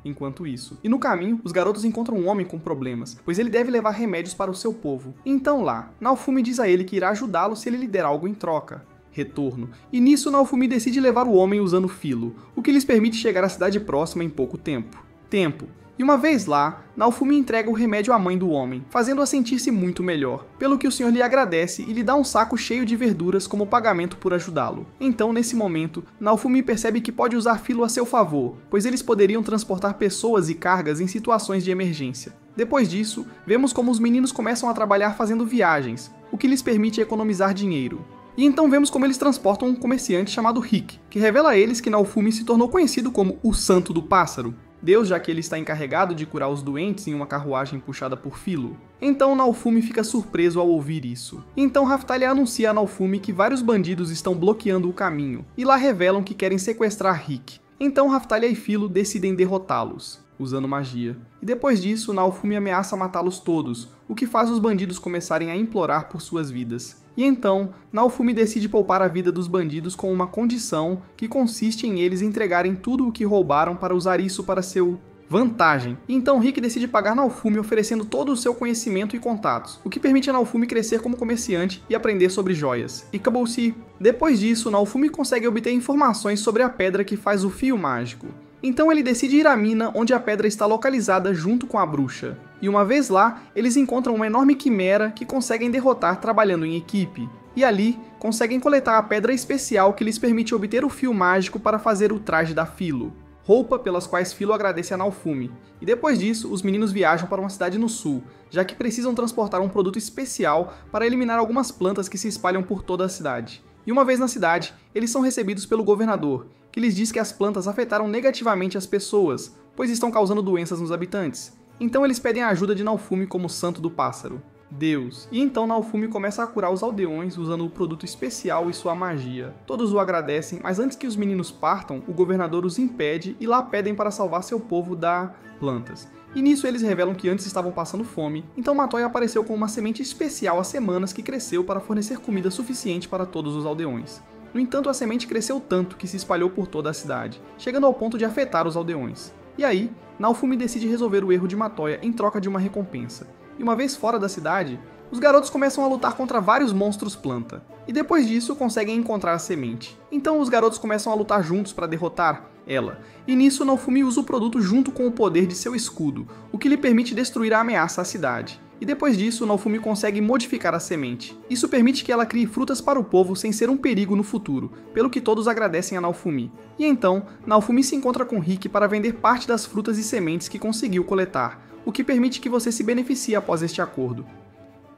enquanto isso. E no caminho, os garotos encontram um homem com problemas, pois ele deve levar remédios para o seu povo. Então lá, Naofumi diz a ele que irá ajudá-lo se ele lhe der algo em troca. Retorno. E nisso Naofumi decide levar o homem usando Filo, o que lhes permite chegar à cidade próxima em pouco tempo. E uma vez lá, Naofumi entrega o remédio à mãe do homem, fazendo-a sentir-se muito melhor, pelo que o senhor lhe agradece e lhe dá um saco cheio de verduras como pagamento por ajudá-lo. Então, nesse momento, Naofumi percebe que pode usar Filo a seu favor, pois eles poderiam transportar pessoas e cargas em situações de emergência. Depois disso, vemos como os meninos começam a trabalhar fazendo viagens, o que lhes permite economizar dinheiro. E então vemos como eles transportam um comerciante chamado Rick, que revela a eles que Naofumi se tornou conhecido como o Santo do Pássaro, Deus, já que ele está encarregado de curar os doentes em uma carruagem puxada por Filo. Então Naofumi fica surpreso ao ouvir isso. Então Raphtalia anuncia a Naofumi que vários bandidos estão bloqueando o caminho, e lá revelam que querem sequestrar Rick. Então Raphtalia e Filo decidem derrotá-los, usando magia. E depois disso, Naofumi ameaça matá-los todos, o que faz os bandidos começarem a implorar por suas vidas. E então, Naofumi decide poupar a vida dos bandidos com uma condição que consiste em eles entregarem tudo o que roubaram para usar isso para seu vantagem. E então Rick decide pagar Naofumi oferecendo todo o seu conhecimento e contatos, o que permite a Naofumi crescer como comerciante e aprender sobre joias. E acabou-se. Depois disso, Naofumi consegue obter informações sobre a pedra que faz o fio mágico. Então ele decide ir à mina onde a pedra está localizada junto com a bruxa. E uma vez lá, eles encontram uma enorme quimera que conseguem derrotar trabalhando em equipe. E ali, conseguem coletar a pedra especial que lhes permite obter o fio mágico para fazer o traje da Filo, roupa pelas quais Filo agradece a Naofumi. E depois disso, os meninos viajam para uma cidade no sul, já que precisam transportar um produto especial para eliminar algumas plantas que se espalham por toda a cidade. E uma vez na cidade, eles são recebidos pelo governador, que lhes diz que as plantas afetaram negativamente as pessoas, pois estão causando doenças nos habitantes. Então eles pedem a ajuda de Naofumi como Santo do Pássaro. Deus. E então Naofumi começa a curar os aldeões usando o produto especial e sua magia. Todos o agradecem, mas antes que os meninos partam, o governador os impede e lá pedem para salvar seu povo da plantas. E nisso eles revelam que antes estavam passando fome, então Matoya apareceu com uma semente especial há semanas que cresceu para fornecer comida suficiente para todos os aldeões. No entanto, a semente cresceu tanto que se espalhou por toda a cidade, chegando ao ponto de afetar os aldeões. E aí, Naofumi decide resolver o erro de Matoya em troca de uma recompensa. E uma vez fora da cidade, os garotos começam a lutar contra vários monstros planta. E depois disso, conseguem encontrar a semente. Então os garotos começam a lutar juntos para derrotar ela. E nisso, Naofumi usa o produto junto com o poder de seu escudo, o que lhe permite destruir a ameaça à cidade. E depois disso, Naofumi consegue modificar a semente. Isso permite que ela crie frutas para o povo sem ser um perigo no futuro, pelo que todos agradecem a Naofumi. E então, Naofumi se encontra com Rick para vender parte das frutas e sementes que conseguiu coletar, o que permite que você se beneficie após este acordo.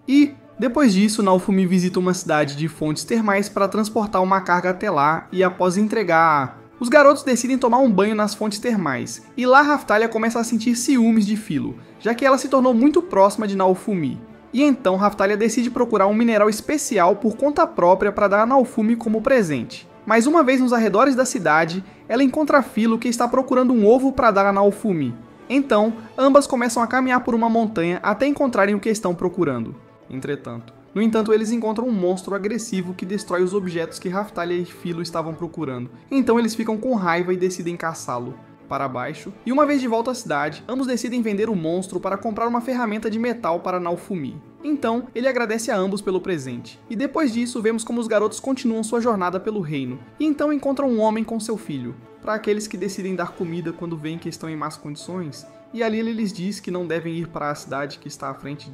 E, depois disso, Naofumi visita uma cidade de fontes termais para transportar uma carga até lá e após entregar... Os garotos decidem tomar um banho nas fontes termais, e lá Raphtalia começa a sentir ciúmes de Philo, já que ela se tornou muito próxima de Naofumi. E então Raphtalia decide procurar um mineral especial por conta própria para dar a Naofumi como presente. Mas uma vez nos arredores da cidade, ela encontra Philo que está procurando um ovo para dar a Naofumi. Então, ambas começam a caminhar por uma montanha até encontrarem o que estão procurando. No entanto, eles encontram um monstro agressivo que destrói os objetos que Raphtalia e Philo estavam procurando. Então eles ficam com raiva e decidem caçá-lo para baixo. E uma vez de volta à cidade, ambos decidem vender o monstro para comprar uma ferramenta de metal para Naofumi. Então, ele agradece a ambos pelo presente. E depois disso, vemos como os garotos continuam sua jornada pelo reino. E então encontram um homem com seu filho. Para aqueles que decidem dar comida quando veem que estão em más condições. E ali ele lhes diz que não devem ir para a cidade que está à frente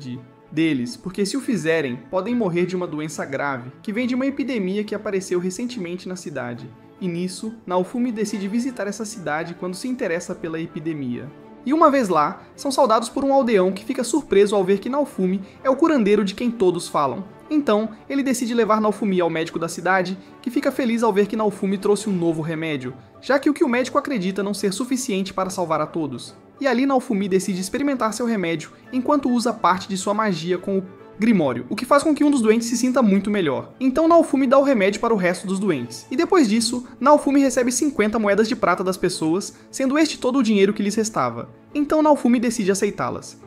deles, porque se o fizerem, podem morrer de uma doença grave, que vem de uma epidemia que apareceu recentemente na cidade. E nisso, Naofumi decide visitar essa cidade quando se interessa pela epidemia. E uma vez lá, são saudados por um aldeão que fica surpreso ao ver que Naofumi é o curandeiro de quem todos falam. Então, ele decide levar Naofumi ao médico da cidade, que fica feliz ao ver que Naofumi trouxe um novo remédio, já que o médico acredita não ser suficiente para salvar a todos. E ali Naofumi decide experimentar seu remédio, enquanto usa parte de sua magia com o Grimório, o que faz com que um dos doentes se sinta muito melhor. Então Naofumi dá o remédio para o resto dos doentes. E depois disso, Naofumi recebe 50 moedas de prata das pessoas, sendo este todo o dinheiro que lhes restava. Então Naofumi decide aceitá-las.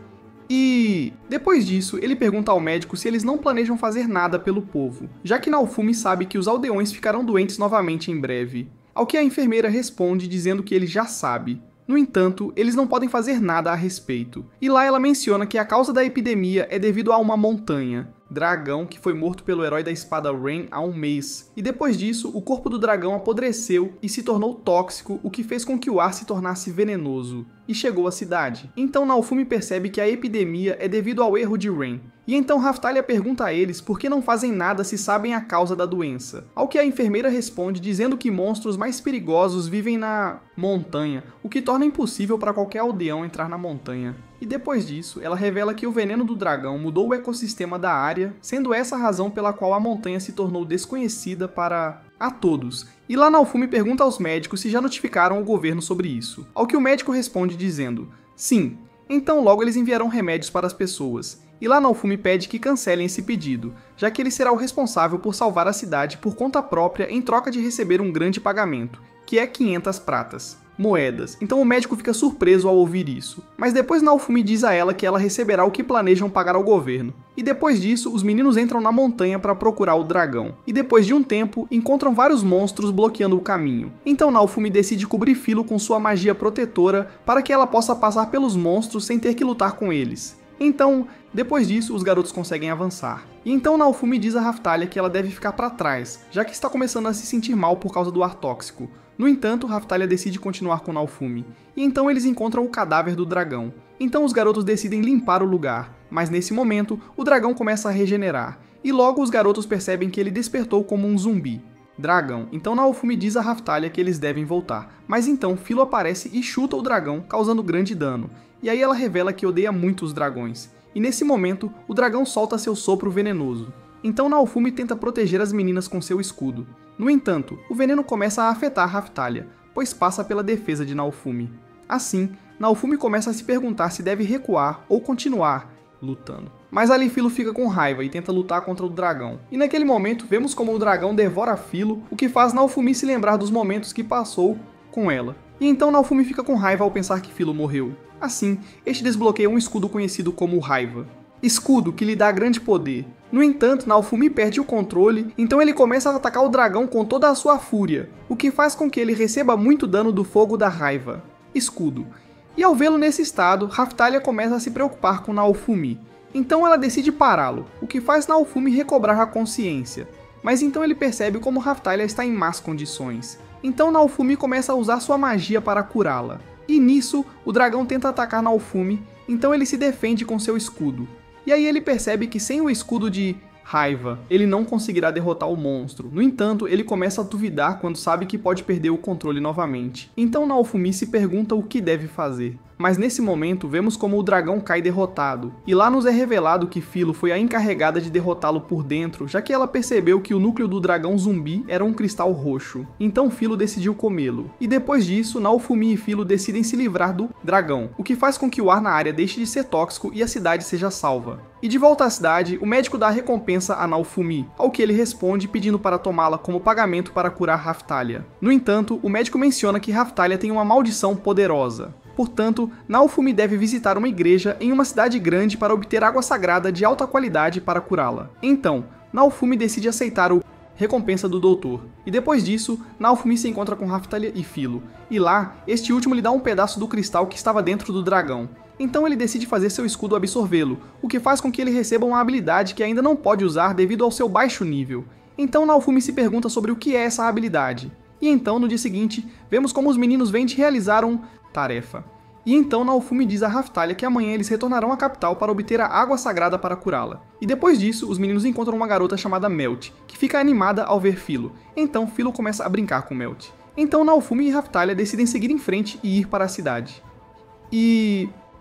E depois disso, ele pergunta ao médico se eles não planejam fazer nada pelo povo, já que Naofumi sabe que os aldeões ficarão doentes novamente em breve. Ao que a enfermeira responde dizendo que ele já sabe. No entanto, eles não podem fazer nada a respeito. E lá ela menciona que a causa da epidemia é devido a uma montanha, dragão que foi morto pelo herói da espada Rain há um mês. E depois disso, o corpo do dragão apodreceu e se tornou tóxico, o que fez com que o ar se tornasse venenoso. E chegou à cidade. Então Naofumi percebe que a epidemia é devido ao erro de Rain. E então Raphtalia pergunta a eles por que não fazem nada se sabem a causa da doença. Ao que a enfermeira responde dizendo que monstros mais perigosos vivem na montanha, o que torna impossível para qualquer aldeão entrar na montanha. E depois disso, ela revela que o veneno do dragão mudou o ecossistema da área, sendo essa a razão pela qual a montanha se tornou desconhecida para a todos. E lá Naofumi pergunta aos médicos se já notificaram o governo sobre isso. Ao que o médico responde dizendo, sim, então logo eles enviarão remédios para as pessoas. E lá Naofumi pede que cancelem esse pedido, já que ele será o responsável por salvar a cidade por conta própria em troca de receber um grande pagamento, que é 500 pratas. Moedas. Então o médico fica surpreso ao ouvir isso. Mas depois Naofumi diz a ela que ela receberá o que planejam pagar ao governo. E depois disso, os meninos entram na montanha para procurar o dragão. E depois de um tempo, encontram vários monstros bloqueando o caminho. Então Naofumi decide cobrir Philo com sua magia protetora para que ela possa passar pelos monstros sem ter que lutar com eles. Então, depois disso, os garotos conseguem avançar. E então Naofumi diz a Raphtalia que ela deve ficar para trás, já que está começando a se sentir mal por causa do ar tóxico. No entanto, Raphtalia decide continuar com Naofumi. E então eles encontram o cadáver do dragão. Então os garotos decidem limpar o lugar, mas nesse momento, o dragão começa a regenerar. E logo os garotos percebem que ele despertou como um zumbi. Dragão. Então Naofumi diz a Raphtalia que eles devem voltar. Mas então Philo aparece e chuta o dragão, causando grande dano. E aí ela revela que odeia muito os dragões. E nesse momento, o dragão solta seu sopro venenoso. Então Naofumi tenta proteger as meninas com seu escudo. No entanto, o veneno começa a afetar Raphtalia, pois passa pela defesa de Naofumi. Assim, Naofumi começa a se perguntar se deve recuar ou continuar lutando. Mas ali Filo fica com raiva e tenta lutar contra o dragão. E naquele momento vemos como o dragão devora Filo, o que faz Naofumi se lembrar dos momentos que passou com ela. E então Naofumi fica com raiva ao pensar que Filo morreu. Assim, este desbloqueia um escudo conhecido como Raiva. Escudo que lhe dá grande poder. No entanto, Naofumi perde o controle, então ele começa a atacar o dragão com toda a sua fúria, o que faz com que ele receba muito dano do fogo da raiva. Escudo. E ao vê-lo nesse estado, Raphtalia começa a se preocupar com Naofumi. Então ela decide pará-lo, o que faz Naofumi recobrar a consciência. Mas então ele percebe como Raphtalia está em más condições. Então Naofumi começa a usar sua magia para curá-la. E nisso, o dragão tenta atacar Naofumi, então ele se defende com seu escudo. E aí ele percebe que sem o escudo de raiva, ele não conseguirá derrotar o monstro. No entanto, ele começa a duvidar quando sabe que pode perder o controle novamente. Então Naofumi se pergunta o que deve fazer. Mas nesse momento, vemos como o dragão cai derrotado. E lá nos é revelado que Filo foi a encarregada de derrotá-lo por dentro, já que ela percebeu que o núcleo do dragão zumbi era um cristal roxo. Então Filo decidiu comê-lo. E depois disso, Naofumi e Filo decidem se livrar do dragão, o que faz com que o ar na área deixe de ser tóxico e a cidade seja salva. E de volta à cidade, o médico dá a recompensa a Naofumi, ao que ele responde pedindo para tomá-la como pagamento para curar Raphtalia. No entanto, o médico menciona que Raphtalia tem uma maldição poderosa. Portanto, Naofumi deve visitar uma igreja em uma cidade grande para obter água sagrada de alta qualidade para curá-la. Então, Naofumi decide aceitar a recompensa do doutor. E depois disso, Naofumi se encontra com Raphtalia e Filo. E lá, este último lhe dá um pedaço do cristal que estava dentro do dragão. Então ele decide fazer seu escudo absorvê-lo, o que faz com que ele receba uma habilidade que ainda não pode usar devido ao seu baixo nível. Então Naofumi se pergunta sobre o que é essa habilidade. E então, no dia seguinte, vemos como os meninos vêm de realizar uma tarefa. E então Naofumi diz a Raphtalia que amanhã eles retornarão à capital para obter a água sagrada para curá-la. E depois disso, os meninos encontram uma garota chamada Melt, que fica animada ao ver Filo. Então Filo começa a brincar com Melt. Então Naofumi e Raphtalia decidem seguir em frente e ir para a cidade.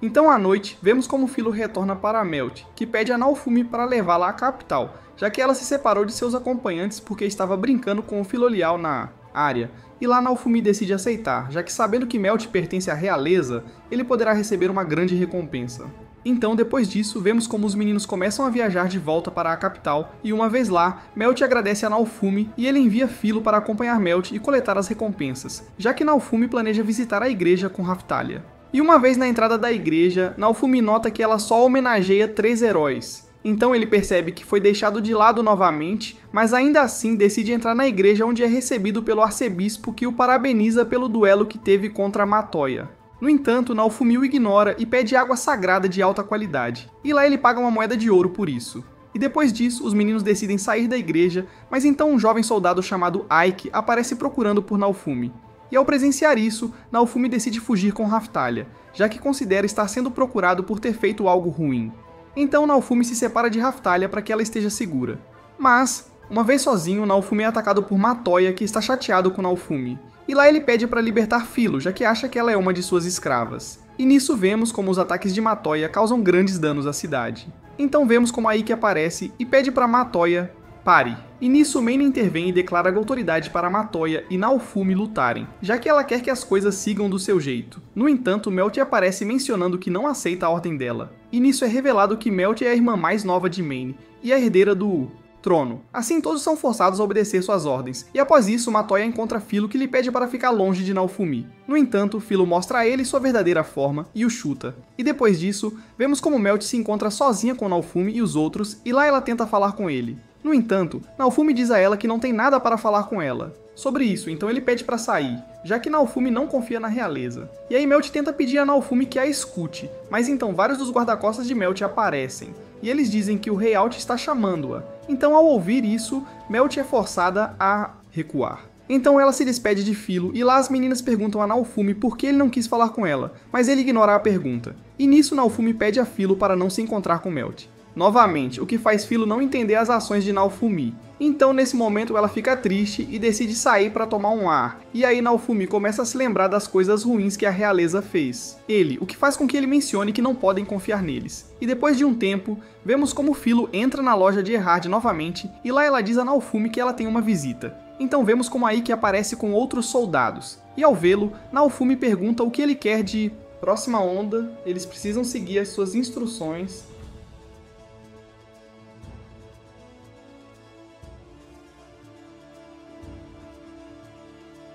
Então à noite, vemos como Filo retorna para Melt, que pede a Naofumi para levá-la à capital, já que ela se separou de seus acompanhantes porque estava brincando com o Filolial na área. E lá Naofumi decide aceitar, já que sabendo que Melt pertence à realeza, ele poderá receber uma grande recompensa. Então, depois disso, vemos como os meninos começam a viajar de volta para a capital, e uma vez lá, Melt agradece a Naofumi e ele envia Filo para acompanhar Melt e coletar as recompensas, já que Naofumi planeja visitar a igreja com Raphtalia. E uma vez na entrada da igreja, Naofumi nota que ela só homenageia 3 heróis. Então ele percebe que foi deixado de lado novamente, mas ainda assim decide entrar na igreja, onde é recebido pelo arcebispo, que o parabeniza pelo duelo que teve contra Matoya. No entanto, Naofumi o ignora e pede água sagrada de alta qualidade, e lá ele paga uma moeda de ouro por isso. E depois disso, os meninos decidem sair da igreja, mas então um jovem soldado chamado Ike aparece procurando por Naofumi. E ao presenciar isso, Naofumi decide fugir com Raphtalia, já que considera estar sendo procurado por ter feito algo ruim. Então Naofumi se separa de Raphtalia para que ela esteja segura. Mas, uma vez sozinho, Naofumi é atacado por Matoya, que está chateado com Naofumi. E lá ele pede para libertar Filo, já que acha que ela é uma de suas escravas. E nisso vemos como os ataques de Matoya causam grandes danos à cidade. Então vemos como a Ikki aparece e pede para Matoya pare. E nisso Meine intervém e declara a autoridade para Matoya e Naofumi lutarem, já que ela quer que as coisas sigam do seu jeito. No entanto, Melt aparece mencionando que não aceita a ordem dela. E nisso é revelado que Melt é a irmã mais nova de Meine e a herdeira do trono. Assim, todos são forçados a obedecer suas ordens, e após isso, Matoya encontra Filo, que lhe pede para ficar longe de Naofumi. No entanto, Filo mostra a ele sua verdadeira forma e o chuta. E depois disso, vemos como Melt se encontra sozinha com Naofumi e os outros, e lá ela tenta falar com ele. No entanto, Naofumi diz a ela que não tem nada para falar com ela sobre isso, então ele pede para sair, já que Naofumi não confia na realeza. E aí Melt tenta pedir a Naofumi que a escute, mas então vários dos guarda-costas de Melt aparecem, e eles dizem que o Rei Alt está chamando-a. Então ao ouvir isso, Melt é forçada a recuar. Então ela se despede de Filo, e lá as meninas perguntam a Naofumi por que ele não quis falar com ela, mas ele ignora a pergunta. E nisso Naofumi pede a Filo para não se encontrar com Melt. Novamente, o que faz Filo não entender as ações de Naofumi. Então nesse momento ela fica triste e decide sair para tomar um ar. E aí Naofumi começa a se lembrar das coisas ruins que a realeza fez. O que faz com que ele mencione que não podem confiar neles. E depois de um tempo, vemos como Filo entra na loja de Erhard novamente, e lá ela diz a Naofumi que ela tem uma visita. Então vemos como a Ikki aparece com outros soldados. E ao vê-lo, Naofumi pergunta o que ele quer de próxima onda, eles precisam seguir as suas instruções.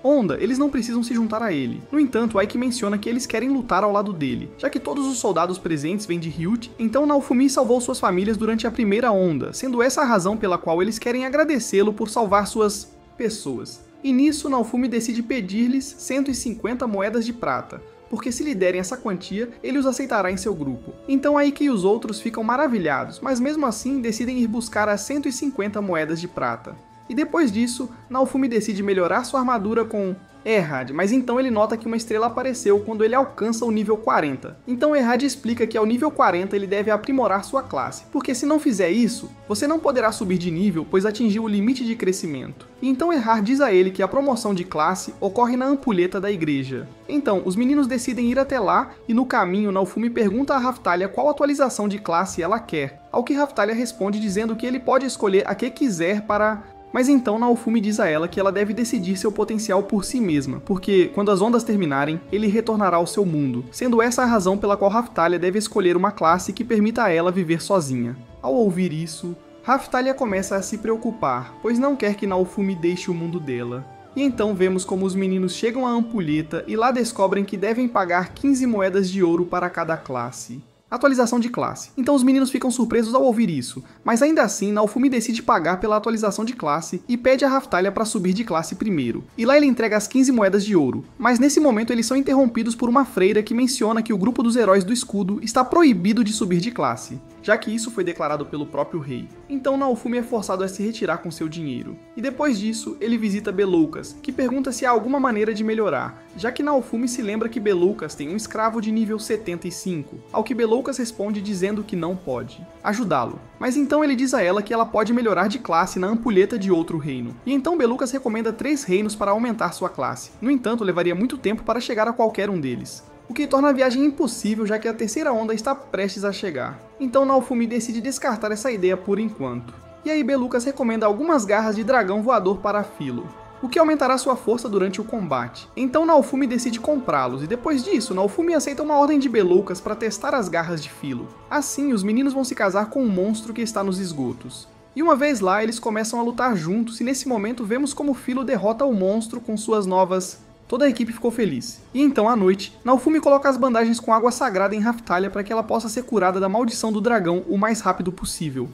Onda, eles não precisam se juntar a ele. No entanto, Ike menciona que eles querem lutar ao lado dele, já que todos os soldados presentes vêm de Ryut, então Naofumi salvou suas famílias durante a primeira onda, sendo essa a razão pela qual eles querem agradecê-lo por salvar suas pessoas. E nisso, Naofumi decide pedir-lhes 150 moedas de prata, porque se lhe derem essa quantia, ele os aceitará em seu grupo. Então Ike e os outros ficam maravilhados, mas mesmo assim decidem ir buscar as 150 moedas de prata. E depois disso, Naofumi decide melhorar sua armadura com Erhard, mas então ele nota que uma estrela apareceu quando ele alcança o nível 40. Então Erhard explica que ao nível 40 ele deve aprimorar sua classe, porque se não fizer isso, você não poderá subir de nível, pois atingiu o limite de crescimento. E então Erhard diz a ele que a promoção de classe ocorre na ampulheta da igreja. Então, os meninos decidem ir até lá, e no caminho Naofumi pergunta a Raphtalia qual atualização de classe ela quer, ao que Raphtalia responde dizendo que ele pode escolher a que quiser para... Mas então Naofumi diz a ela que ela deve decidir seu potencial por si mesma, porque quando as ondas terminarem, ele retornará ao seu mundo, sendo essa a razão pela qual Raphtalia deve escolher uma classe que permita a ela viver sozinha. Ao ouvir isso, Raphtalia começa a se preocupar, pois não quer que Naofumi deixe o mundo dela. E então vemos como os meninos chegam à ampulheta e lá descobrem que devem pagar 15 moedas de ouro para cada classe. Atualização de classe. Então os meninos ficam surpresos ao ouvir isso, mas ainda assim Naofumi decide pagar pela atualização de classe e pede a Raphtalia para subir de classe primeiro. E lá ele entrega as 15 moedas de ouro, mas nesse momento eles são interrompidos por uma freira que menciona que o grupo dos heróis do escudo está proibido de subir de classe, já que isso foi declarado pelo próprio rei. Então Naofumi é forçado a se retirar com seu dinheiro. E depois disso, ele visita Beloukas, que pergunta se há alguma maneira de melhorar, já que Naofumi se lembra que Beloukas tem um escravo de nível 75, ao que Beloukas responde dizendo que não pode ajudá-lo. Mas então ele diz a ela que ela pode melhorar de classe na ampulheta de outro reino. E então Beloukas recomenda 3 reinos para aumentar sua classe. No entanto, levaria muito tempo para chegar a qualquer um deles, o que torna a viagem impossível, já que a terceira onda está prestes a chegar. Então Naofumi decide descartar essa ideia por enquanto. E aí Beloukas recomenda algumas garras de dragão voador para Philo, o que aumentará sua força durante o combate. Então Naofumi decide comprá-los, e depois disso, Naofumi aceita uma ordem de Beloukas para testar as garras de Philo. Assim, os meninos vão se casar com um monstro que está nos esgotos. E uma vez lá, eles começam a lutar juntos, e nesse momento vemos como Philo derrota o monstro com suas novas... Toda a equipe ficou feliz. E então, à noite, Naofumi coloca as bandagens com água sagrada em Raphtalia para que ela possa ser curada da maldição do dragão o mais rápido possível.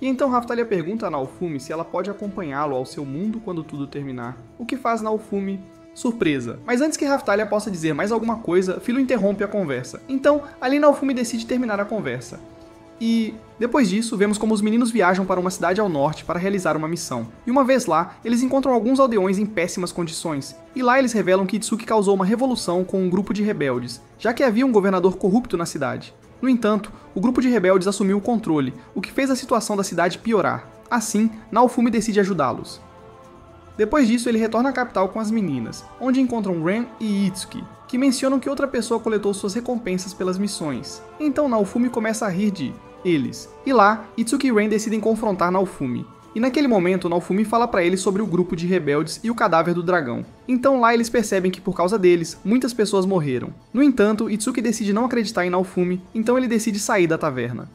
E então Raphtalia pergunta a Naofumi se ela pode acompanhá-lo ao seu mundo quando tudo terminar, o que faz Naofumi surpresa. Mas antes que Raphtalia possa dizer mais alguma coisa, Philo interrompe a conversa. Então, ali Naofumi decide terminar a conversa. E depois disso, vemos como os meninos viajam para uma cidade ao norte para realizar uma missão. E uma vez lá, eles encontram alguns aldeões em péssimas condições. E lá eles revelam que Itsuki causou uma revolução com um grupo de rebeldes, já que havia um governador corrupto na cidade. No entanto, o grupo de rebeldes assumiu o controle, o que fez a situação da cidade piorar. Assim, Naofumi decide ajudá-los. Depois disso, ele retorna à capital com as meninas, onde encontram Ren e Itsuki, que mencionam que outra pessoa coletou suas recompensas pelas missões. Então Naofumi começa a rir de eles. E lá, Itsuki e Ren decidem confrontar Naofumi. E naquele momento, Naofumi fala para eles sobre o grupo de rebeldes e o cadáver do dragão. Então lá eles percebem que por causa deles, muitas pessoas morreram. No entanto, Itsuki decide não acreditar em Naofumi, então ele decide sair da taverna.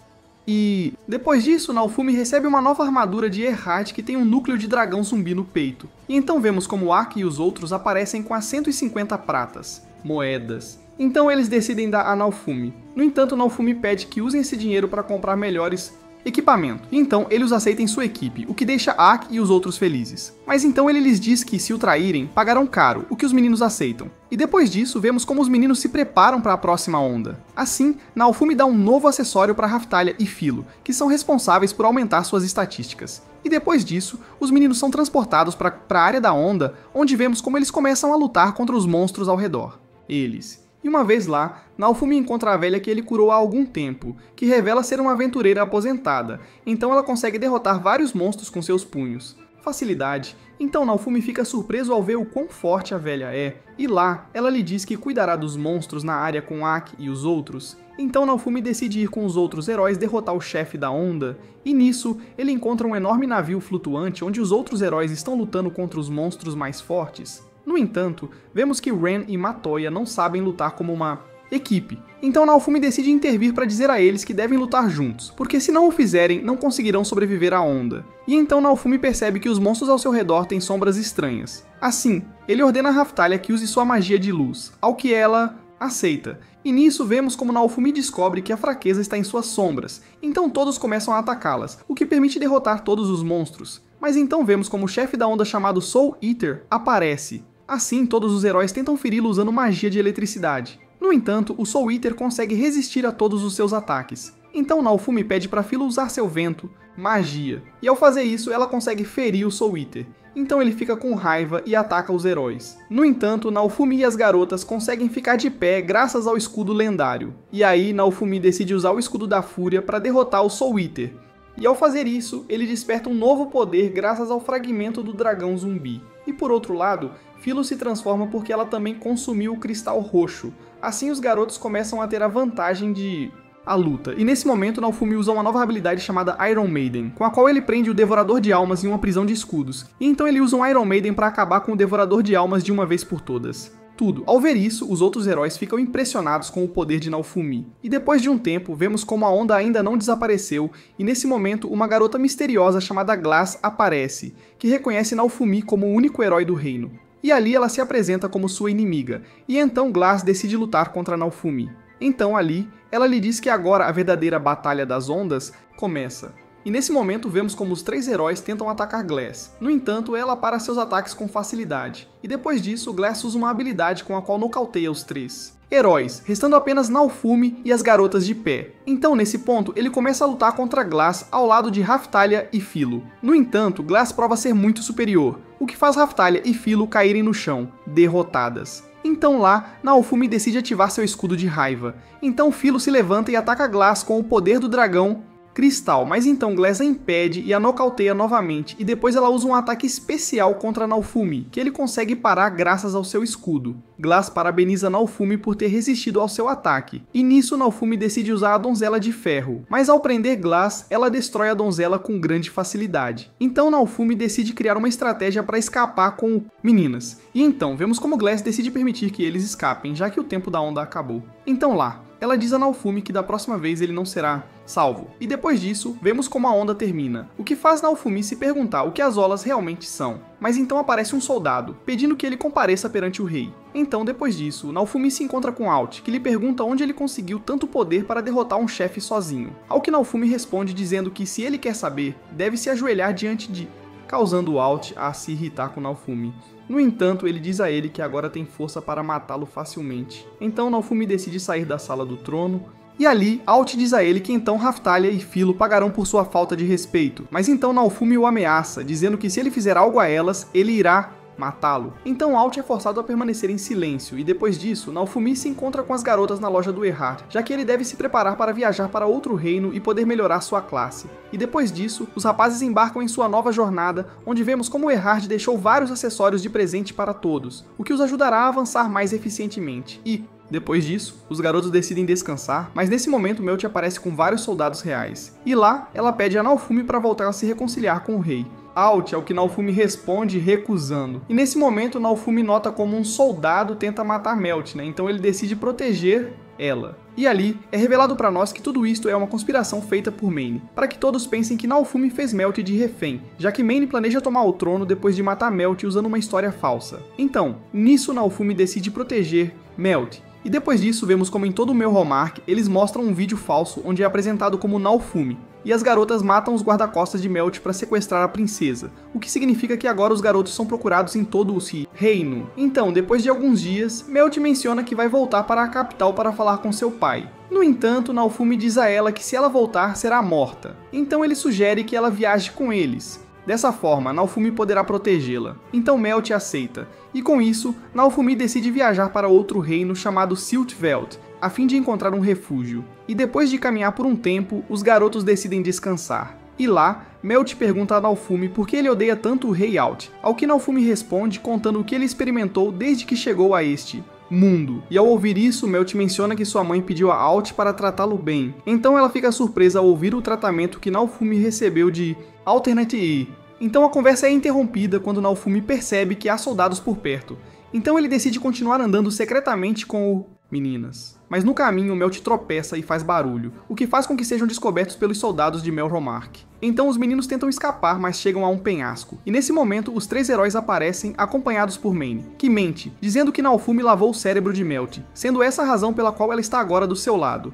E depois disso, Naofumi recebe uma nova armadura de Erhard que tem um núcleo de dragão zumbi no peito. E então vemos como Aki e os outros aparecem com as 150 pratas, moedas. Então eles decidem dar a Naofumi. No entanto, Naofumi pede que usem esse dinheiro para comprar melhores equipamentos. Então ele os aceita em sua equipe, o que deixa Aki e os outros felizes. Mas então ele lhes diz que, se o traírem, pagarão caro, o que os meninos aceitam. E depois disso, vemos como os meninos se preparam para a próxima onda. Assim, Naofumi dá um novo acessório para Raphtalia e Philo, que são responsáveis por aumentar suas estatísticas. E depois disso, os meninos são transportados para a área da onda, onde vemos como eles começam a lutar contra os monstros ao redor. E uma vez lá, Naofumi encontra a velha que ele curou há algum tempo, que revela ser uma aventureira aposentada, então ela consegue derrotar vários monstros com seus punhos. Facilidade. Então Naofumi fica surpreso ao ver o quão forte a velha é, e lá, ela lhe diz que cuidará dos monstros na área com Aki e os outros. Então Naofumi decide ir com os outros heróis derrotar o chefe da onda, e nisso, ele encontra um enorme navio flutuante onde os outros heróis estão lutando contra os monstros mais fortes. No entanto, vemos que Ren e Matoya não sabem lutar como uma equipe. Então Naofumi decide intervir para dizer a eles que devem lutar juntos, porque se não o fizerem, não conseguirão sobreviver à onda. E então Naofumi percebe que os monstros ao seu redor têm sombras estranhas. Assim, ele ordena a Raphtalia que use sua magia de luz, ao que ela aceita. E nisso vemos como Naofumi descobre que a fraqueza está em suas sombras, então todos começam a atacá-las, o que permite derrotar todos os monstros. Mas então vemos como o chefe da onda chamado Soul Eater aparece. Assim, todos os heróis tentam feri-lo usando magia de eletricidade. No entanto, o Soul Eater consegue resistir a todos os seus ataques. Então Naofumi pede para Philo usar seu vento, magia, e ao fazer isso ela consegue ferir o Soul Eater. Então ele fica com raiva e ataca os heróis. No entanto, Naofumi e as garotas conseguem ficar de pé graças ao escudo lendário. E aí Naofumi decide usar o escudo da fúria para derrotar o Soul Eater. E ao fazer isso, ele desperta um novo poder graças ao fragmento do dragão zumbi. E por outro lado, Philo se transforma porque ela também consumiu o cristal roxo. Assim os garotos começam a ter a vantagem de a luta. E nesse momento Naofumi usa uma nova habilidade chamada Iron Maiden, com a qual ele prende o Devorador de Almas em uma prisão de escudos. E então ele usa um Iron Maiden para acabar com o Devorador de Almas de uma vez por todas. Tudo. Ao ver isso, os outros heróis ficam impressionados com o poder de Naofumi. E depois de um tempo, vemos como a onda ainda não desapareceu, e nesse momento uma garota misteriosa chamada Glass aparece, que reconhece Naofumi como o único herói do reino. E ali ela se apresenta como sua inimiga, e então Glass decide lutar contra Naofumi. Então ali, ela lhe diz que agora a verdadeira Batalha das Ondas começa. E nesse momento vemos como os três heróis tentam atacar Glass. No entanto, ela para seus ataques com facilidade. E depois disso, Glass usa uma habilidade com a qual nocauteia os três heróis, restando apenas Naofumi e as garotas de pé. Então nesse ponto, ele começa a lutar contra Glass ao lado de Raphtalia e Philo. No entanto, Glass prova ser muito superior, o que faz Raphtalia e Philo caírem no chão, derrotadas. Então lá, Naofumi decide ativar seu escudo de raiva. Então Philo se levanta e ataca Glass com o poder do dragão cristal, mas então Glass a impede e a nocauteia novamente, e depois ela usa um ataque especial contra Naofumi, que ele consegue parar graças ao seu escudo. Glass parabeniza Naofumi por ter resistido ao seu ataque, e nisso Naofumi decide usar a Donzela de Ferro, mas ao prender Glass, ela destrói a donzela com grande facilidade. Então Naofumi decide criar uma estratégia para escapar com meninas, e então vemos como Glass decide permitir que eles escapem, já que o tempo da onda acabou. Então lá, ela diz a Naofumi que da próxima vez ele não será salvo. E depois disso, vemos como a onda termina, o que faz Naofumi se perguntar o que as olas realmente são. Mas então aparece um soldado, pedindo que ele compareça perante o rei. Então, depois disso, Naofumi se encontra com Alt, que lhe pergunta onde ele conseguiu tanto poder para derrotar um chefe sozinho. Ao que Naofumi responde dizendo que se ele quer saber, deve se ajoelhar diante de... causando Alt a se irritar com Naofumi. No entanto, ele diz a ele que agora tem força para matá-lo facilmente. Então Naofumi decide sair da sala do trono, e ali, Alt diz a ele que então Raphtalia e Philo pagarão por sua falta de respeito, mas então Naofumi o ameaça, dizendo que se ele fizer algo a elas, ele irá matá-lo. Então Alt é forçado a permanecer em silêncio, e depois disso, Naofumi se encontra com as garotas na loja do Erhard, já que ele deve se preparar para viajar para outro reino e poder melhorar sua classe. E depois disso, os rapazes embarcam em sua nova jornada, onde vemos como o Erhard deixou vários acessórios de presente para todos, o que os ajudará a avançar mais eficientemente. E, depois disso, os garotos decidem descansar, mas nesse momento Melt aparece com vários soldados reais. E lá, ela pede a Naofumi para voltar a se reconciliar com o rei. Alt é o que Naofumi responde recusando. E nesse momento Naofumi nota como um soldado tenta matar Melt, então ele decide proteger ela. E ali é revelado para nós que tudo isto é uma conspiração feita por Mayne, para que todos pensem que Naofumi fez Melt de refém, já que Mayne planeja tomar o trono depois de matar Melt usando uma história falsa. Então, nisso Naofumi decide proteger Melt. E depois disso vemos como em todo o Melromarc eles mostram um vídeo falso onde é apresentado como Naofumi, e as garotas matam os guarda-costas de Melt para sequestrar a princesa, o que significa que agora os garotos são procurados em todo o reino. Então, depois de alguns dias, Melt menciona que vai voltar para a capital para falar com seu pai. No entanto, Naofumi diz a ela que se ela voltar, será morta. Então ele sugere que ela viaje com eles. Dessa forma, Naofumi poderá protegê-la. Então Melt aceita, e com isso, Naofumi decide viajar para outro reino chamado Siltveld, a fim de encontrar um refúgio. E depois de caminhar por um tempo, os garotos decidem descansar. E lá, Melt pergunta a Naofumi por que ele odeia tanto o rei Alt, ao que Naofumi responde contando o que ele experimentou desde que chegou a este mundo. E ao ouvir isso, Melt menciona que sua mãe pediu a Alt para tratá-lo bem. Então ela fica surpresa ao ouvir o tratamento que Naofumi recebeu de Alternate E. Então a conversa é interrompida quando Naofumi percebe que há soldados por perto. Então ele decide continuar andando secretamente com o meninas. mas no caminho Melt tropeça e faz barulho, o que faz com que sejam descobertos pelos soldados de Melromarc. Então os meninos tentam escapar, mas chegam a um penhasco, e nesse momento os 3 heróis aparecem acompanhados por Mayne, que mente, dizendo que Naofumi lavou o cérebro de Melt, sendo essa a razão pela qual ela está agora do seu lado.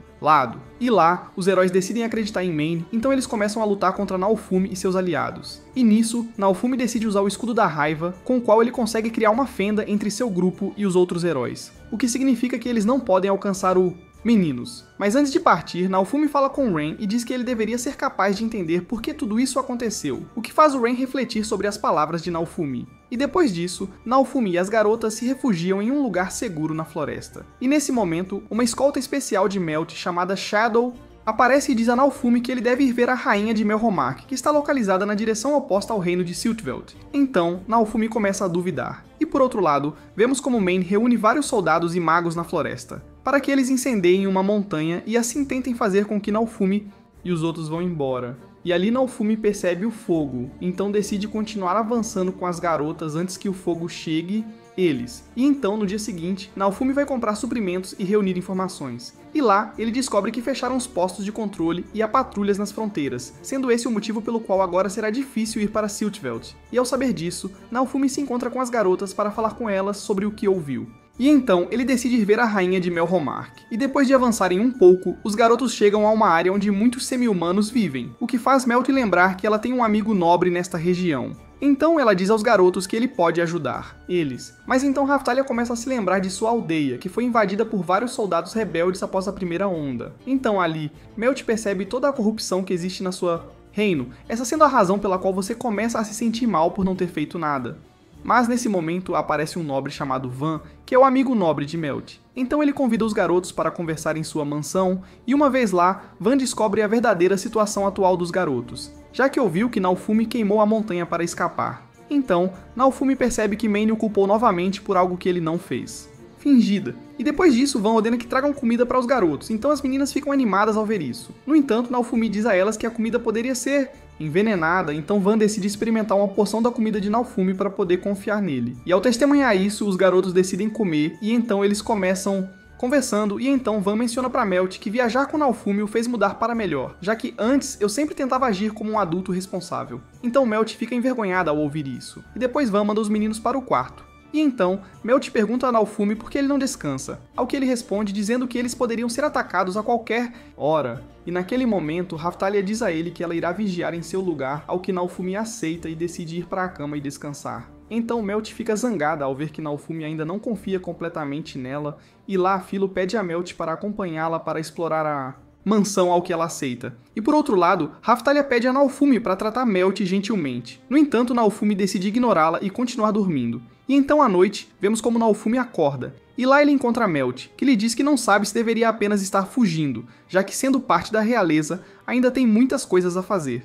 E lá, os heróis decidem acreditar em Mayne, então eles começam a lutar contra Naofumi e seus aliados. E nisso, Naofumi decide usar o escudo da raiva, com o qual ele consegue criar uma fenda entre seu grupo e os outros heróis, o que significa que eles não podem alcançar o meninos. Mas antes de partir, Naofumi fala com Ren e diz que ele deveria ser capaz de entender por que tudo isso aconteceu, o que faz o Ren refletir sobre as palavras de Naofumi. E depois disso, Naofumi e as garotas se refugiam em um lugar seguro na floresta. E nesse momento, uma escolta especial de Melt chamada Shadow aparece e diz a Naofumi que ele deve ir ver a rainha de Melromarc, que está localizada na direção oposta ao reino de Siltveld. Então, Naofumi começa a duvidar. E por outro lado, vemos como Mayne reúne vários soldados e magos na floresta, para que eles incendeiem uma montanha e assim tentem fazer com que Naofumi e os outros vão embora. E ali Naofumi percebe o fogo, então decide continuar avançando com as garotas antes que o fogo chegue eles. E então, no dia seguinte, Naofumi vai comprar suprimentos e reunir informações. E lá, ele descobre que fecharam os postos de controle e há patrulhas nas fronteiras, sendo esse o motivo pelo qual agora será difícil ir para Siltveld. E ao saber disso, Naofumi se encontra com as garotas para falar com elas sobre o que ouviu. E então, ele decide ir ver a rainha de Melromarc. E depois de avançarem um pouco, os garotos chegam a uma área onde muitos semi-humanos vivem, o que faz Melt lembrar que ela tem um amigo nobre nesta região. Então ela diz aos garotos que ele pode ajudar eles. Mas então Raftalia começa a se lembrar de sua aldeia, que foi invadida por vários soldados rebeldes após a primeira onda. Então ali, Melt percebe toda a corrupção que existe na sua reino, essa sendo a razão pela qual você começa a se sentir mal por não ter feito nada. Mas nesse momento aparece um nobre chamado Van, que é o amigo nobre de Melt. Então ele convida os garotos para conversar em sua mansão, e uma vez lá, Van descobre a verdadeira situação atual dos garotos, já que ouviu que Naofumi queimou a montanha para escapar. Então, Naofumi percebe que Mayne o culpou novamente por algo que ele não fez. Fingida. E depois disso, Van ordena que tragam comida para os garotos, então as meninas ficam animadas ao ver isso. No entanto, Naofumi diz a elas que a comida poderia ser envenenada, então Van decide experimentar uma porção da comida de Naofumi para poder confiar nele. E ao testemunhar isso, os garotos decidem comer, e então eles começam conversando, e então Van menciona para Melt que viajar com Naofumi o fez mudar para melhor, já que antes eu sempre tentava agir como um adulto responsável. Então Melt fica envergonhada ao ouvir isso, e depois Van manda os meninos para o quarto. E então, Melt pergunta a Naofumi por que ele não descansa, ao que ele responde dizendo que eles poderiam ser atacados a qualquer hora. E naquele momento, Raftalia diz a ele que ela irá vigiar em seu lugar, ao que Naofumi aceita e decide ir para a cama e descansar. Então Melt fica zangada ao ver que Naofumi ainda não confia completamente nela, e lá Philo pede a Melt para acompanhá-la para explorar a mansão, ao que ela aceita. E por outro lado, Raftalia pede a Naofumi para tratar Melt gentilmente. No entanto, Naofumi decide ignorá-la e continuar dormindo. E então à noite, vemos como Naofumi acorda, e lá ele encontra Melt, que lhe diz que não sabe se deveria apenas estar fugindo, já que sendo parte da realeza, ainda tem muitas coisas a fazer.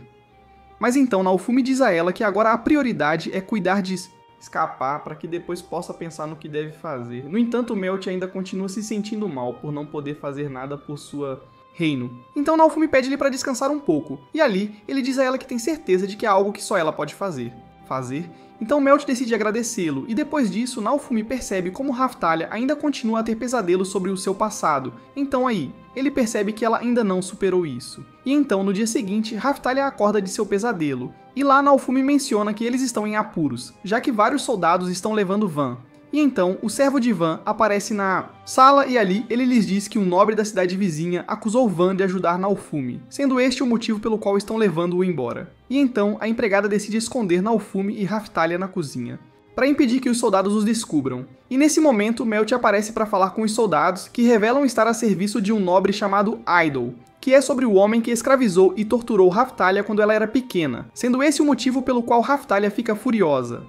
Mas então Naofumi diz a ela que agora a prioridade é cuidar de escapar para que depois possa pensar no que deve fazer. No entanto, Melt ainda continua se sentindo mal por não poder fazer nada por sua reino. Então Naofumi pede-lhe para descansar um pouco, e ali ele diz a ela que tem certeza de que é algo que só ela pode fazer. Então Melt decide agradecê-lo, e depois disso Naofumi percebe como Raftalia ainda continua a ter pesadelos sobre o seu passado. Então aí, ele percebe que ela ainda não superou isso. E então no dia seguinte, Raftalia acorda de seu pesadelo, e lá Naofumi menciona que eles estão em apuros, já que vários soldados estão levando Van. E então, o servo de Van aparece na sala e ali ele lhes diz que um nobre da cidade vizinha acusou Van de ajudar Naofumi, sendo este o motivo pelo qual estão levando-o embora. E então, a empregada decide esconder Naofumi e Raftalia na cozinha, para impedir que os soldados os descubram. E nesse momento, Melt aparece para falar com os soldados, que revelam estar a serviço de um nobre chamado Idol, que é sobre o homem que escravizou e torturou Raftalia quando ela era pequena, sendo esse o motivo pelo qual Raftalia fica furiosa.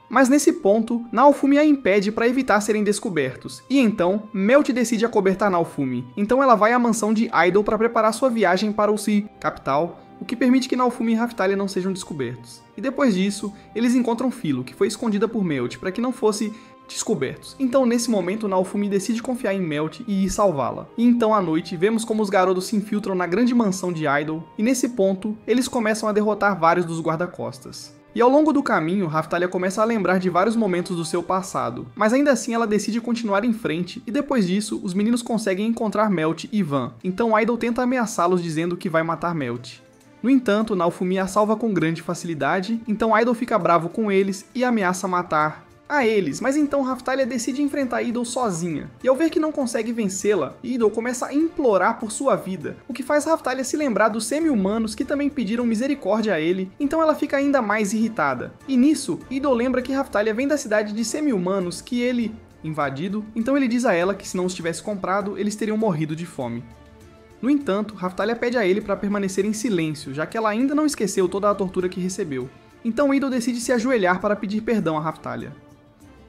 Mas nesse ponto, Naofumi a impede para evitar serem descobertos, e então, Melt decide acobertar Naofumi, então ela vai à mansão de Idol para preparar sua viagem para o capital, o que permite que Naofumi e Raftalia não sejam descobertos. E depois disso, eles encontram Philo, que foi escondida por Melt para que não fosse descobertos. Então nesse momento, Naofumi decide confiar em Melt e ir salvá-la. E então à noite, vemos como os garotos se infiltram na grande mansão de Idol, e nesse ponto, eles começam a derrotar vários dos guarda-costas. E ao longo do caminho, Raphtalia começa a lembrar de vários momentos do seu passado, mas ainda assim ela decide continuar em frente, e depois disso, os meninos conseguem encontrar Melt e Van, então Idol tenta ameaçá-los dizendo que vai matar Melt. No entanto, Naofumi a salva com grande facilidade, então Idol fica bravo com eles e ameaça matar a eles, mas então Raphtalia decide enfrentar Idol sozinha, e ao ver que não consegue vencê-la, Idol começa a implorar por sua vida, o que faz Raphtalia se lembrar dos semi-humanos que também pediram misericórdia a ele, então ela fica ainda mais irritada. E nisso, Idol lembra que Raphtalia vem da cidade de semi-humanos que ele invadido, então ele diz a ela que se não os tivesse comprado, eles teriam morrido de fome. No entanto, Raphtalia pede a ele para permanecer em silêncio, já que ela ainda não esqueceu toda a tortura que recebeu. Então Idol decide se ajoelhar para pedir perdão a Raphtalia.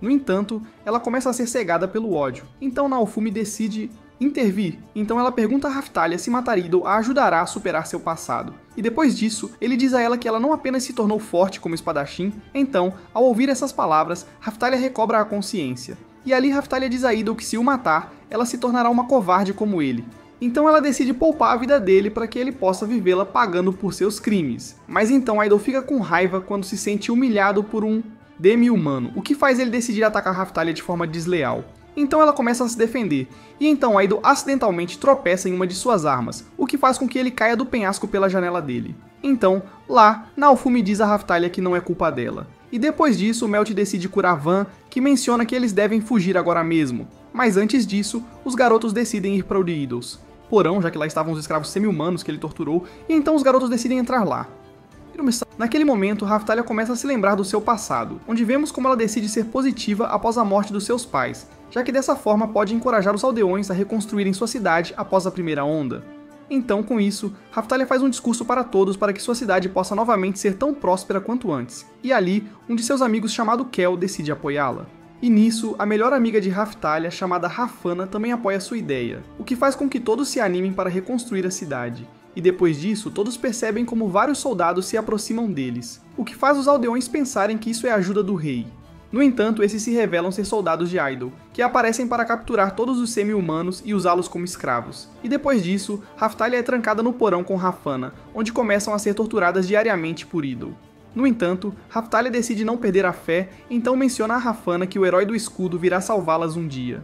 No entanto, ela começa a ser cegada pelo ódio, então Naofumi decide intervir, então ela pergunta a Raphtalia se matar Idol a ajudará a superar seu passado. E depois disso, ele diz a ela que ela não apenas se tornou forte como espadachim, então, ao ouvir essas palavras, Raphtalia recobra a consciência. E ali Raphtalia diz a Idol que se o matar, ela se tornará uma covarde como ele. Então ela decide poupar a vida dele para que ele possa vivê-la pagando por seus crimes. Mas então Idol fica com raiva quando se sente humilhado por um demi-humano, o que faz ele decidir atacar Raphtalia de forma desleal. Então ela começa a se defender, e então Idol acidentalmente tropeça em uma de suas armas, o que faz com que ele caia do penhasco pela janela dele. Então, lá, Naofumi diz a Raphtalia que não é culpa dela. E depois disso, Melt decide curar Van, que menciona que eles devem fugir agora mesmo. Mas antes disso, os garotos decidem ir para o The Idols porão, já que lá estavam os escravos semi-humanos que ele torturou, e então os garotos decidem entrar lá. Naquele momento, Raphtalia começa a se lembrar do seu passado, onde vemos como ela decide ser positiva após a morte dos seus pais, já que dessa forma pode encorajar os aldeões a reconstruírem sua cidade após a primeira onda. Então, com isso, Raphtalia faz um discurso para todos para que sua cidade possa novamente ser tão próspera quanto antes, e ali, um de seus amigos chamado Kel decide apoiá-la. E nisso, a melhor amiga de Raphtalia, chamada Rafana, também apoia sua ideia, o que faz com que todos se animem para reconstruir a cidade. E depois disso, todos percebem como vários soldados se aproximam deles, o que faz os aldeões pensarem que isso é a ajuda do rei. No entanto, esses se revelam ser soldados de Idol, que aparecem para capturar todos os semi-humanos e usá-los como escravos. E depois disso, Raphtalia é trancada no porão com Rafana, onde começam a ser torturadas diariamente por Idol. No entanto, Raphtalia decide não perder a fé, então menciona a Rafana que o herói do escudo virá salvá-las um dia.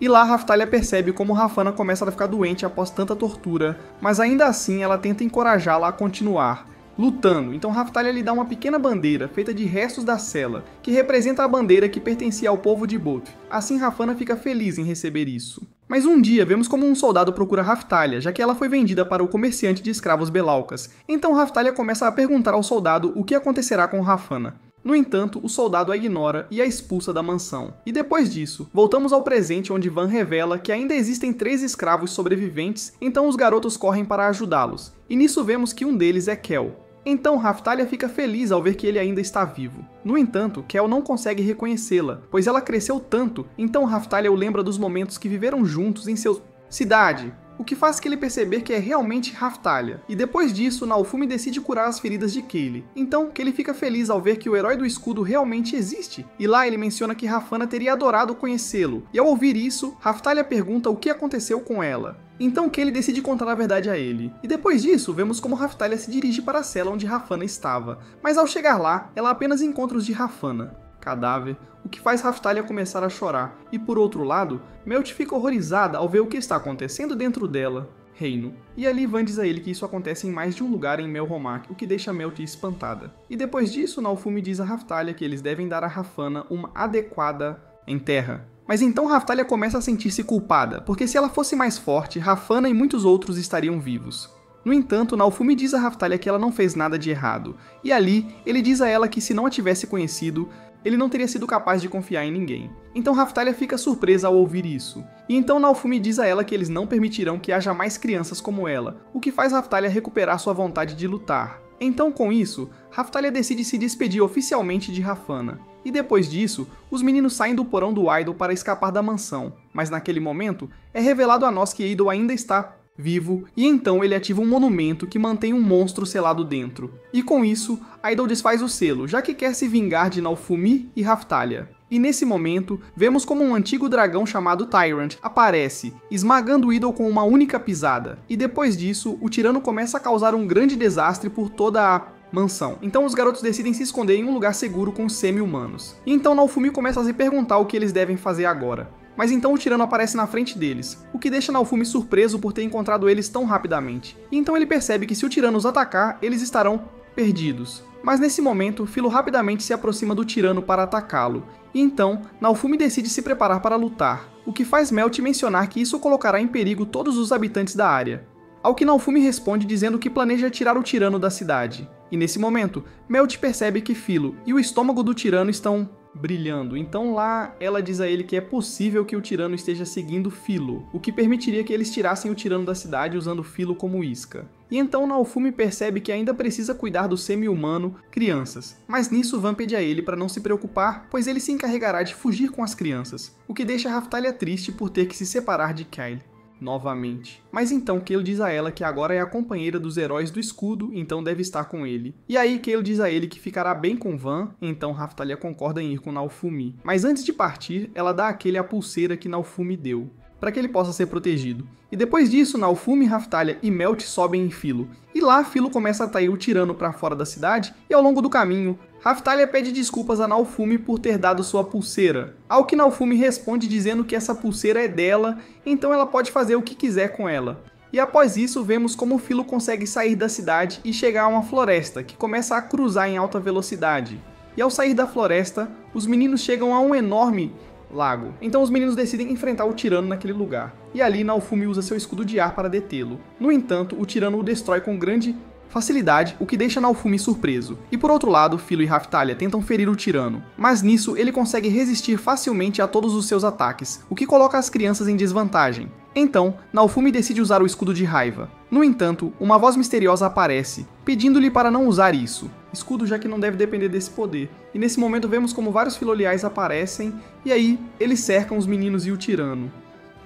E lá Raphtalia percebe como Rafana começa a ficar doente após tanta tortura, mas ainda assim ela tenta encorajá-la a continuar, lutando. Então Raphtalia lhe dá uma pequena bandeira, feita de restos da cela, que representa a bandeira que pertencia ao povo de Both. Assim Rafana fica feliz em receber isso. Mas um dia vemos como um soldado procura Raphtalia, já que ela foi vendida para o comerciante de escravos Belaucas. Então Raphtalia começa a perguntar ao soldado o que acontecerá com Rafana. No entanto, o soldado a ignora e a expulsa da mansão. E depois disso, voltamos ao presente onde Van revela que ainda existem 3 escravos sobreviventes, então os garotos correm para ajudá-los. E nisso vemos que um deles é Kel. Então Raphtalia fica feliz ao ver que ele ainda está vivo. No entanto, Kel não consegue reconhecê-la, pois ela cresceu tanto, então Raphtalia o lembra dos momentos que viveram juntos em seu cidade, o que faz que ele perceber que é realmente Raphtalia. E depois disso, Naofumi decide curar as feridas de Kaylee. Então, Kaylee fica feliz ao ver que o herói do escudo realmente existe. E lá ele menciona que Rafana teria adorado conhecê-lo. E ao ouvir isso, Raphtalia pergunta o que aconteceu com ela. Então Kaylee decide contar a verdade a ele. E depois disso, vemos como Raphtalia se dirige para a cela onde Rafana estava. Mas ao chegar lá, ela apenas encontra os de Rafana, cadáver, o que faz Raphtalia começar a chorar. E por outro lado, Melt fica horrorizada ao ver o que está acontecendo dentro dela, reino. E ali Van diz a ele que isso acontece em mais de um lugar em Melromarc, o que deixa Melt espantada. E depois disso, Naofumi diz a Raphtalia que eles devem dar a Rafana uma adequada enterra. Mas então Raphtalia começa a sentir-se culpada, porque se ela fosse mais forte, Rafana e muitos outros estariam vivos. No entanto, Naofumi diz a Raphtalia que ela não fez nada de errado, e ali ele diz a ela que se não a tivesse conhecido, ele não teria sido capaz de confiar em ninguém. Então Raphtalia fica surpresa ao ouvir isso, e então Naofumi diz a ela que eles não permitirão que haja mais crianças como ela, o que faz Raphtalia recuperar sua vontade de lutar. Então com isso, Raphtalia decide se despedir oficialmente de Rafana. E depois disso, os meninos saem do porão do Idol para escapar da mansão, mas naquele momento é revelado a nós que Idol ainda está vivo, e então ele ativa um monumento que mantém um monstro selado dentro. E com isso, Idol desfaz o selo, já que quer se vingar de Naofumi e Raphtalia. E nesse momento, vemos como um antigo dragão chamado Tyrant aparece, esmagando Idol com uma única pisada. E depois disso, o tirano começa a causar um grande desastre por toda a mansão. Então os garotos decidem se esconder em um lugar seguro com os semi-humanos. E então Naofumi começa a se perguntar o que eles devem fazer agora. Mas então o tirano aparece na frente deles, o que deixa Naofumi surpreso por ter encontrado eles tão rapidamente. E então ele percebe que se o tirano os atacar, eles estarão perdidos. Mas nesse momento, Filo rapidamente se aproxima do tirano para atacá-lo. E então, Naofumi decide se preparar para lutar, o que faz Melt mencionar que isso colocará em perigo todos os habitantes da área. Ao que Naofumi responde dizendo que planeja tirar o tirano da cidade. E nesse momento, Melt percebe que Filo e o estômago do tirano estão brilhando. Então lá ela diz a ele que é possível que o tirano esteja seguindo Filo, o que permitiria que eles tirassem o tirano da cidade usando Filo como isca. E então Naofumi percebe que ainda precisa cuidar do semi-humano crianças, mas nisso Van pede a ele para não se preocupar, pois ele se encarregará de fugir com as crianças, o que deixa Raphtalia triste por ter que se separar de Kyle novamente. Mas então Kale diz a ela que agora é a companheira dos heróis do escudo, então deve estar com ele. E aí Kale diz a ele que ficará bem com Van, então Raphtalia concorda em ir com Naofumi. Mas antes de partir, ela dá a Kale a pulseira que Naofumi deu, para que ele possa ser protegido. E depois disso, Naofumi, Raphtalia e Melt sobem em Filo. E lá, Filo começa a atrair o tirano para fora da cidade, e ao longo do caminho, Raphtalia pede desculpas a Naofumi por ter dado sua pulseira, ao que Naofumi responde dizendo que essa pulseira é dela, então ela pode fazer o que quiser com ela. E após isso, vemos como Filo consegue sair da cidade e chegar a uma floresta, que começa a cruzar em alta velocidade. E ao sair da floresta, os meninos chegam a um enorme lago. Então os meninos decidem enfrentar o tirano naquele lugar. E ali Naofumi usa seu escudo de ar para detê-lo. No entanto, o tirano o destrói com grande facilidade, o que deixa Naofumi surpreso. E por outro lado, Filo e Raphtalia tentam ferir o tirano, mas nisso ele consegue resistir facilmente a todos os seus ataques, o que coloca as crianças em desvantagem. Então, Naofumi decide usar o escudo de raiva. No entanto, uma voz misteriosa aparece, pedindo-lhe para não usar isso. Escudo já que não deve depender desse poder. E nesse momento vemos como vários filoliais aparecem, e aí eles cercam os meninos e o tirano.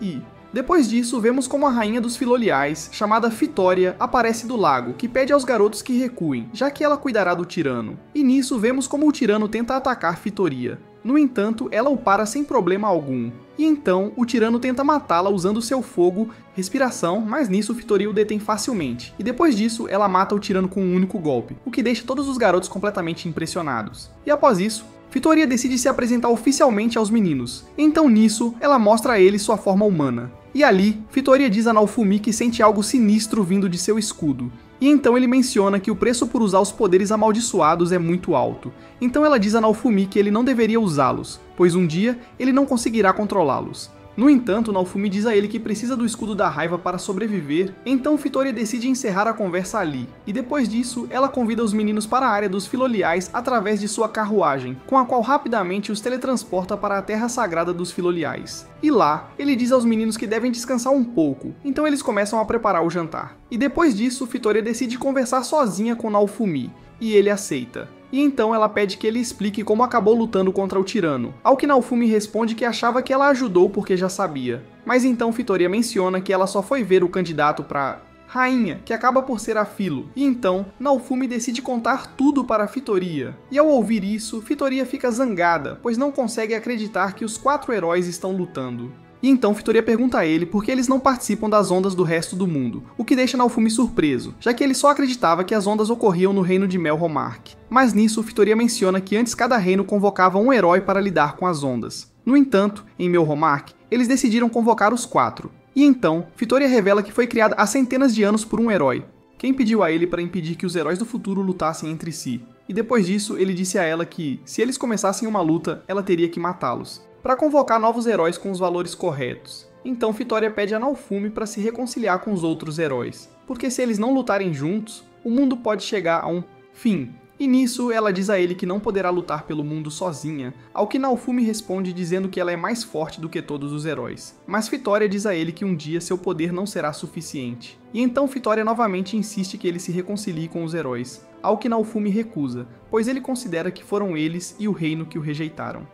E depois disso, vemos como a rainha dos filoliais, chamada Fitória, aparece do lago, que pede aos garotos que recuem, já que ela cuidará do tirano. E nisso vemos como o tirano tenta atacar Fitoria. No entanto, ela o para sem problema algum. E então, o tirano tenta matá-la usando seu fogo, respiração, mas nisso Fitoria o detém facilmente. E depois disso, ela mata o tirano com um único golpe, o que deixa todos os garotos completamente impressionados. E após isso, Fitoria decide se apresentar oficialmente aos meninos. Então nisso, ela mostra a eles sua forma humana. E ali, Fitoria diz a Naofumi que sente algo sinistro vindo de seu escudo. E então ele menciona que o preço por usar os poderes amaldiçoados é muito alto. Então ela diz a Naofumi que ele não deveria usá-los, pois um dia ele não conseguirá controlá-los. No entanto, Naofumi diz a ele que precisa do escudo da raiva para sobreviver, então Fitoria decide encerrar a conversa ali. E depois disso, ela convida os meninos para a área dos filoliais através de sua carruagem, com a qual rapidamente os teletransporta para a terra sagrada dos filoliais. E lá, ele diz aos meninos que devem descansar um pouco, então eles começam a preparar o jantar. E depois disso, Fitoria decide conversar sozinha com Naofumi, e ele aceita. E então ela pede que ele explique como acabou lutando contra o tirano, ao que Naofumi responde que achava que ela ajudou porque já sabia. Mas então Fitoria menciona que ela só foi ver o candidato para rainha, que acaba por ser a Filo, e então Naofumi decide contar tudo para Fitoria. E ao ouvir isso, Fitoria fica zangada, pois não consegue acreditar que os 4 heróis estão lutando. E então Fitoria pergunta a ele por que eles não participam das ondas do resto do mundo, o que deixa Naofumi surpreso, já que ele só acreditava que as ondas ocorriam no reino de Melromarc. Mas nisso, Fitoria menciona que antes cada reino convocava um herói para lidar com as ondas. No entanto, em Melromarc, eles decidiram convocar os 4. E então, Fitoria revela que foi criada há centenas de anos por um herói. Quem pediu a ele para impedir que os heróis do futuro lutassem entre si. E depois disso, ele disse a ela que, se eles começassem uma luta, ela teria que matá-los, para convocar novos heróis com os valores corretos. Então Fitoria pede a Naofumi para se reconciliar com os outros heróis, porque se eles não lutarem juntos, o mundo pode chegar a um fim. E nisso ela diz a ele que não poderá lutar pelo mundo sozinha, ao que Naofumi responde dizendo que ela é mais forte do que todos os heróis. Mas Fitoria diz a ele que um dia seu poder não será suficiente. E então Fitoria novamente insiste que ele se reconcilie com os heróis, ao que Naofumi recusa, pois ele considera que foram eles e o reino que o rejeitaram.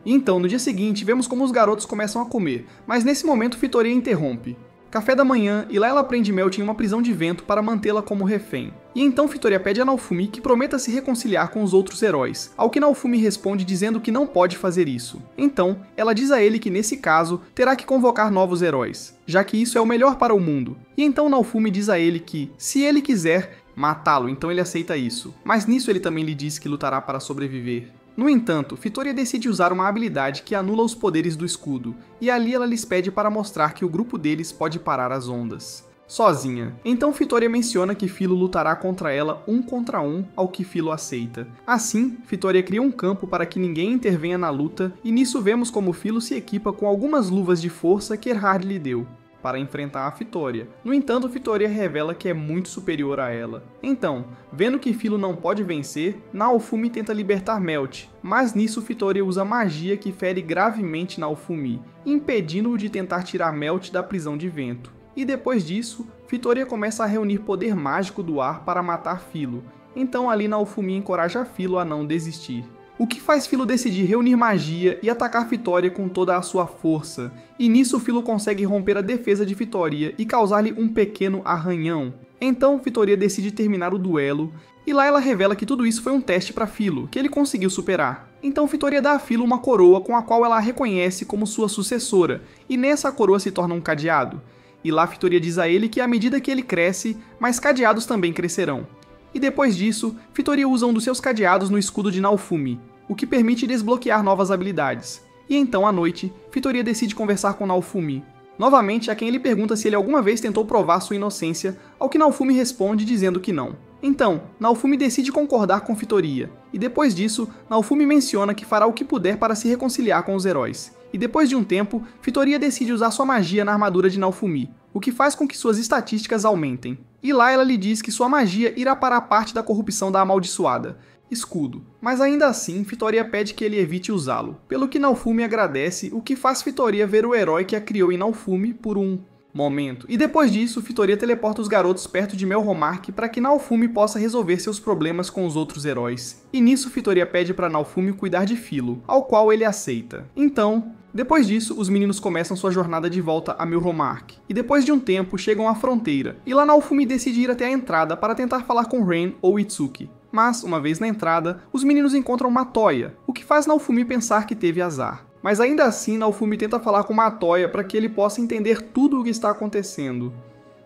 Então, no dia seguinte, vemos como os garotos começam a comer, mas nesse momento Fitoria interrompe. Café da manhã, e lá ela prende Melt em uma prisão de vento para mantê-la como refém. E então Fitoria pede a Naofumi que prometa se reconciliar com os outros heróis, ao que Naofumi responde dizendo que não pode fazer isso. Então, ela diz a ele que nesse caso, terá que convocar novos heróis, já que isso é o melhor para o mundo. E então Naofumi diz a ele que, se ele quiser, matá-lo, então ele aceita isso. Mas nisso ele também lhe diz que lutará para sobreviver. No entanto, Fitoria decide usar uma habilidade que anula os poderes do escudo, e ali ela lhes pede para mostrar que o grupo deles pode parar as ondas. Sozinha. Então Fitoria menciona que Filo lutará contra ela 1 contra 1, ao que Filo aceita. Assim, Fitoria cria um campo para que ninguém intervenha na luta, e nisso vemos como Filo se equipa com algumas luvas de força que Erhard lhe deu para enfrentar a Fitoria. No entanto, Fitoria revela que é muito superior a ela. Então, vendo que Filo não pode vencer, Naofumi tenta libertar Melt, mas nisso Fitoria usa magia que fere gravemente Naofumi, impedindo-o de tentar tirar Melt da prisão de vento. E depois disso, Fitoria começa a reunir poder mágico do ar para matar Filo, então ali Naofumi encoraja Filo a não desistir. O que faz Filo decidir reunir magia e atacar Fitoria com toda a sua força, e nisso Filo consegue romper a defesa de Fitoria e causar-lhe um pequeno arranhão. Então Fitoria decide terminar o duelo, e lá ela revela que tudo isso foi um teste para Filo, que ele conseguiu superar. Então Fitoria dá a Filo uma coroa com a qual ela a reconhece como sua sucessora, e nessa a coroa se torna um cadeado. E lá Fitoria diz a ele que à medida que ele cresce, mais cadeados também crescerão. E depois disso, Fitoria usa um dos seus cadeados no escudo de Naofumi, o que permite desbloquear novas habilidades. E então, à noite, Fitoria decide conversar com Naofumi. Novamente, a quem ele pergunta se ele alguma vez tentou provar sua inocência, ao que Naofumi responde dizendo que não. Então, Naofumi decide concordar com Fitoria, e depois disso, Naofumi menciona que fará o que puder para se reconciliar com os heróis. E depois de um tempo, Fitoria decide usar sua magia na armadura de Naofumi, o que faz com que suas estatísticas aumentem. E lá ela lhe diz que sua magia irá parar parte da corrupção da amaldiçoada, escudo. Mas ainda assim, Fitoria pede que ele evite usá-lo, pelo que Naofumi agradece, o que faz Fitoria ver o herói que a criou em Naofumi por um momento. E depois disso, Fitoria teleporta os garotos perto de Melromark para que Naofumi possa resolver seus problemas com os outros heróis. E nisso, Fitoria pede para Naofumi cuidar de Filo, ao qual ele aceita. Então, depois disso, os meninos começam sua jornada de volta a Melromark, e depois de um tempo chegam à fronteira, e lá Naofumi decide ir até a entrada para tentar falar com Ren ou Itsuki. Mas, uma vez na entrada, os meninos encontram Matoya, o que faz Naofumi pensar que teve azar. Mas ainda assim, Naofumi tenta falar com Matoya para que ele possa entender tudo o que está acontecendo.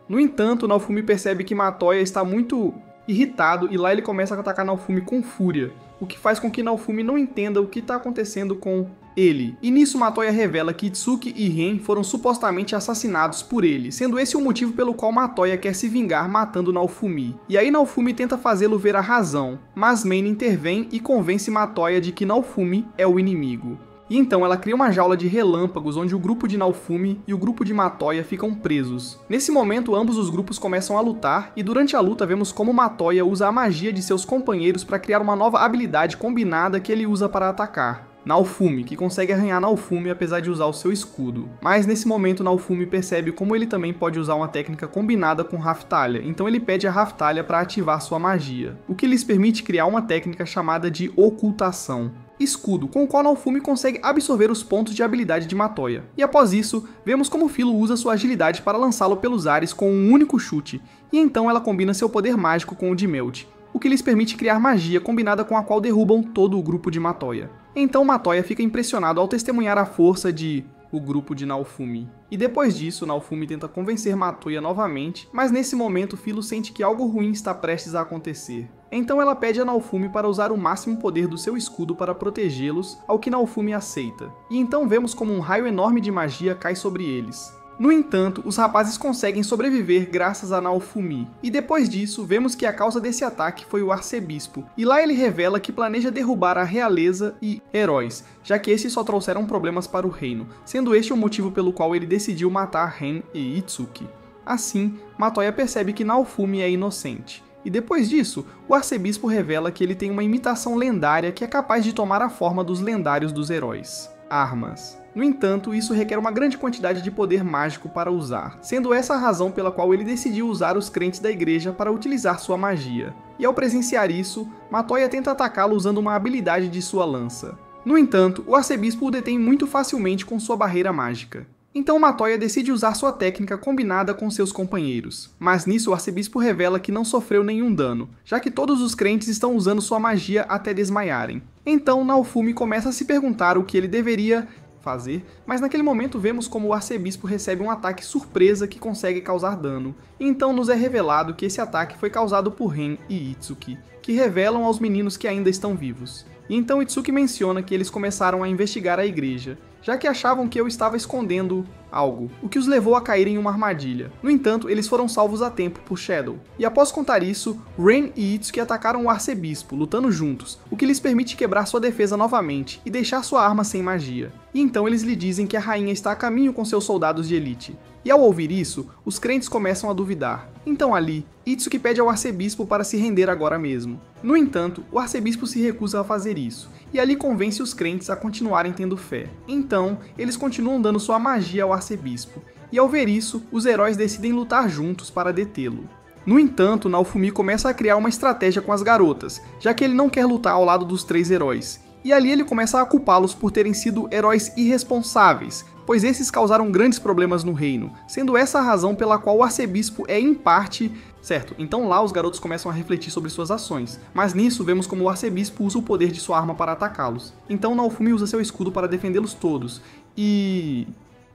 No entanto, Naofumi percebe que Matoya está muito irritado e lá ele começa a atacar Naofumi com fúria, o que faz com que Naofumi não entenda o que está acontecendo com ele. E nisso Matoya revela que Itsuki e Ren foram supostamente assassinados por ele, sendo esse o motivo pelo qual Matoya quer se vingar matando Naofumi. E aí Naofumi tenta fazê-lo ver a razão, mas Mane intervém e convence Matoya de que Naofumi é o inimigo. E então ela cria uma jaula de relâmpagos onde o grupo de Naofumi e o grupo de Matoya ficam presos. Nesse momento, ambos os grupos começam a lutar e durante a luta vemos como Matoya usa a magia de seus companheiros para criar uma nova habilidade combinada que ele usa para atacar. Naofumi, que consegue arranhar Naofumi apesar de usar o seu escudo. Mas nesse momento Naofumi percebe como ele também pode usar uma técnica combinada com Raphtalia, então ele pede a Raphtalia para ativar sua magia, o que lhes permite criar uma técnica chamada de ocultação. Escudo, com o qual Naofumi consegue absorver os pontos de habilidade de Matoya. E após isso, vemos como Filo usa sua agilidade para lançá-lo pelos ares com um único chute, e então ela combina seu poder mágico com o de Melt, o que lhes permite criar magia combinada com a qual derrubam todo o grupo de Matoya. Então Matoya fica impressionado ao testemunhar a força de o grupo de Naofumi. E depois disso, Naofumi tenta convencer Matoya novamente, mas nesse momento Filo sente que algo ruim está prestes a acontecer. Então ela pede a Naofumi para usar o máximo poder do seu escudo para protegê-los, ao que Naofumi aceita. E então vemos como um raio enorme de magia cai sobre eles. No entanto, os rapazes conseguem sobreviver graças a Naofumi, e depois disso vemos que a causa desse ataque foi o arcebispo, e lá ele revela que planeja derrubar a realeza e heróis, já que esses só trouxeram problemas para o reino, sendo este o motivo pelo qual ele decidiu matar Ren e Itsuki. Assim, Matoya percebe que Naofumi é inocente. E depois disso, o arcebispo revela que ele tem uma imitação lendária que é capaz de tomar a forma dos lendários dos heróis. Armas. No entanto, isso requer uma grande quantidade de poder mágico para usar, sendo essa a razão pela qual ele decidiu usar os crentes da igreja para utilizar sua magia. E ao presenciar isso, Matoya tenta atacá-lo usando uma habilidade de sua lança. No entanto, o arcebispo o detém muito facilmente com sua barreira mágica. Então Matoya decide usar sua técnica combinada com seus companheiros, mas nisso o arcebispo revela que não sofreu nenhum dano, já que todos os crentes estão usando sua magia até desmaiarem. Então Naofumi começa a se perguntar o que ele deveria fazer, mas naquele momento vemos como o arcebispo recebe um ataque surpresa que consegue causar dano, e então nos é revelado que esse ataque foi causado por Ren e Itsuki, que revelam aos meninos que ainda estão vivos. E então Itsuki menciona que eles começaram a investigar a igreja, já que achavam que eu estava escondendo algo, o que os levou a cair em uma armadilha. No entanto, eles foram salvos a tempo por Shadow. E após contar isso, Ren e Itsuki atacaram o arcebispo, lutando juntos, o que lhes permite quebrar sua defesa novamente e deixar sua arma sem magia. E então eles lhe dizem que a rainha está a caminho com seus soldados de elite. E ao ouvir isso, os crentes começam a duvidar. Então ali, Itsuki pede ao arcebispo para se render agora mesmo. No entanto, o arcebispo se recusa a fazer isso, e ali convence os crentes a continuarem tendo fé. Então, eles continuam dando sua magia ao arcebispo, e ao ver isso, os heróis decidem lutar juntos para detê-lo. No entanto, Naofumi começa a criar uma estratégia com as garotas, já que ele não quer lutar ao lado dos 3 heróis. E ali ele começa a culpá-los por terem sido heróis irresponsáveis, pois esses causaram grandes problemas no reino, sendo essa a razão pela qual o arcebispo é em parte certo. Então lá os garotos começam a refletir sobre suas ações, mas nisso vemos como o arcebispo usa o poder de sua arma para atacá-los. Então Naofumi usa seu escudo para defendê-los todos, e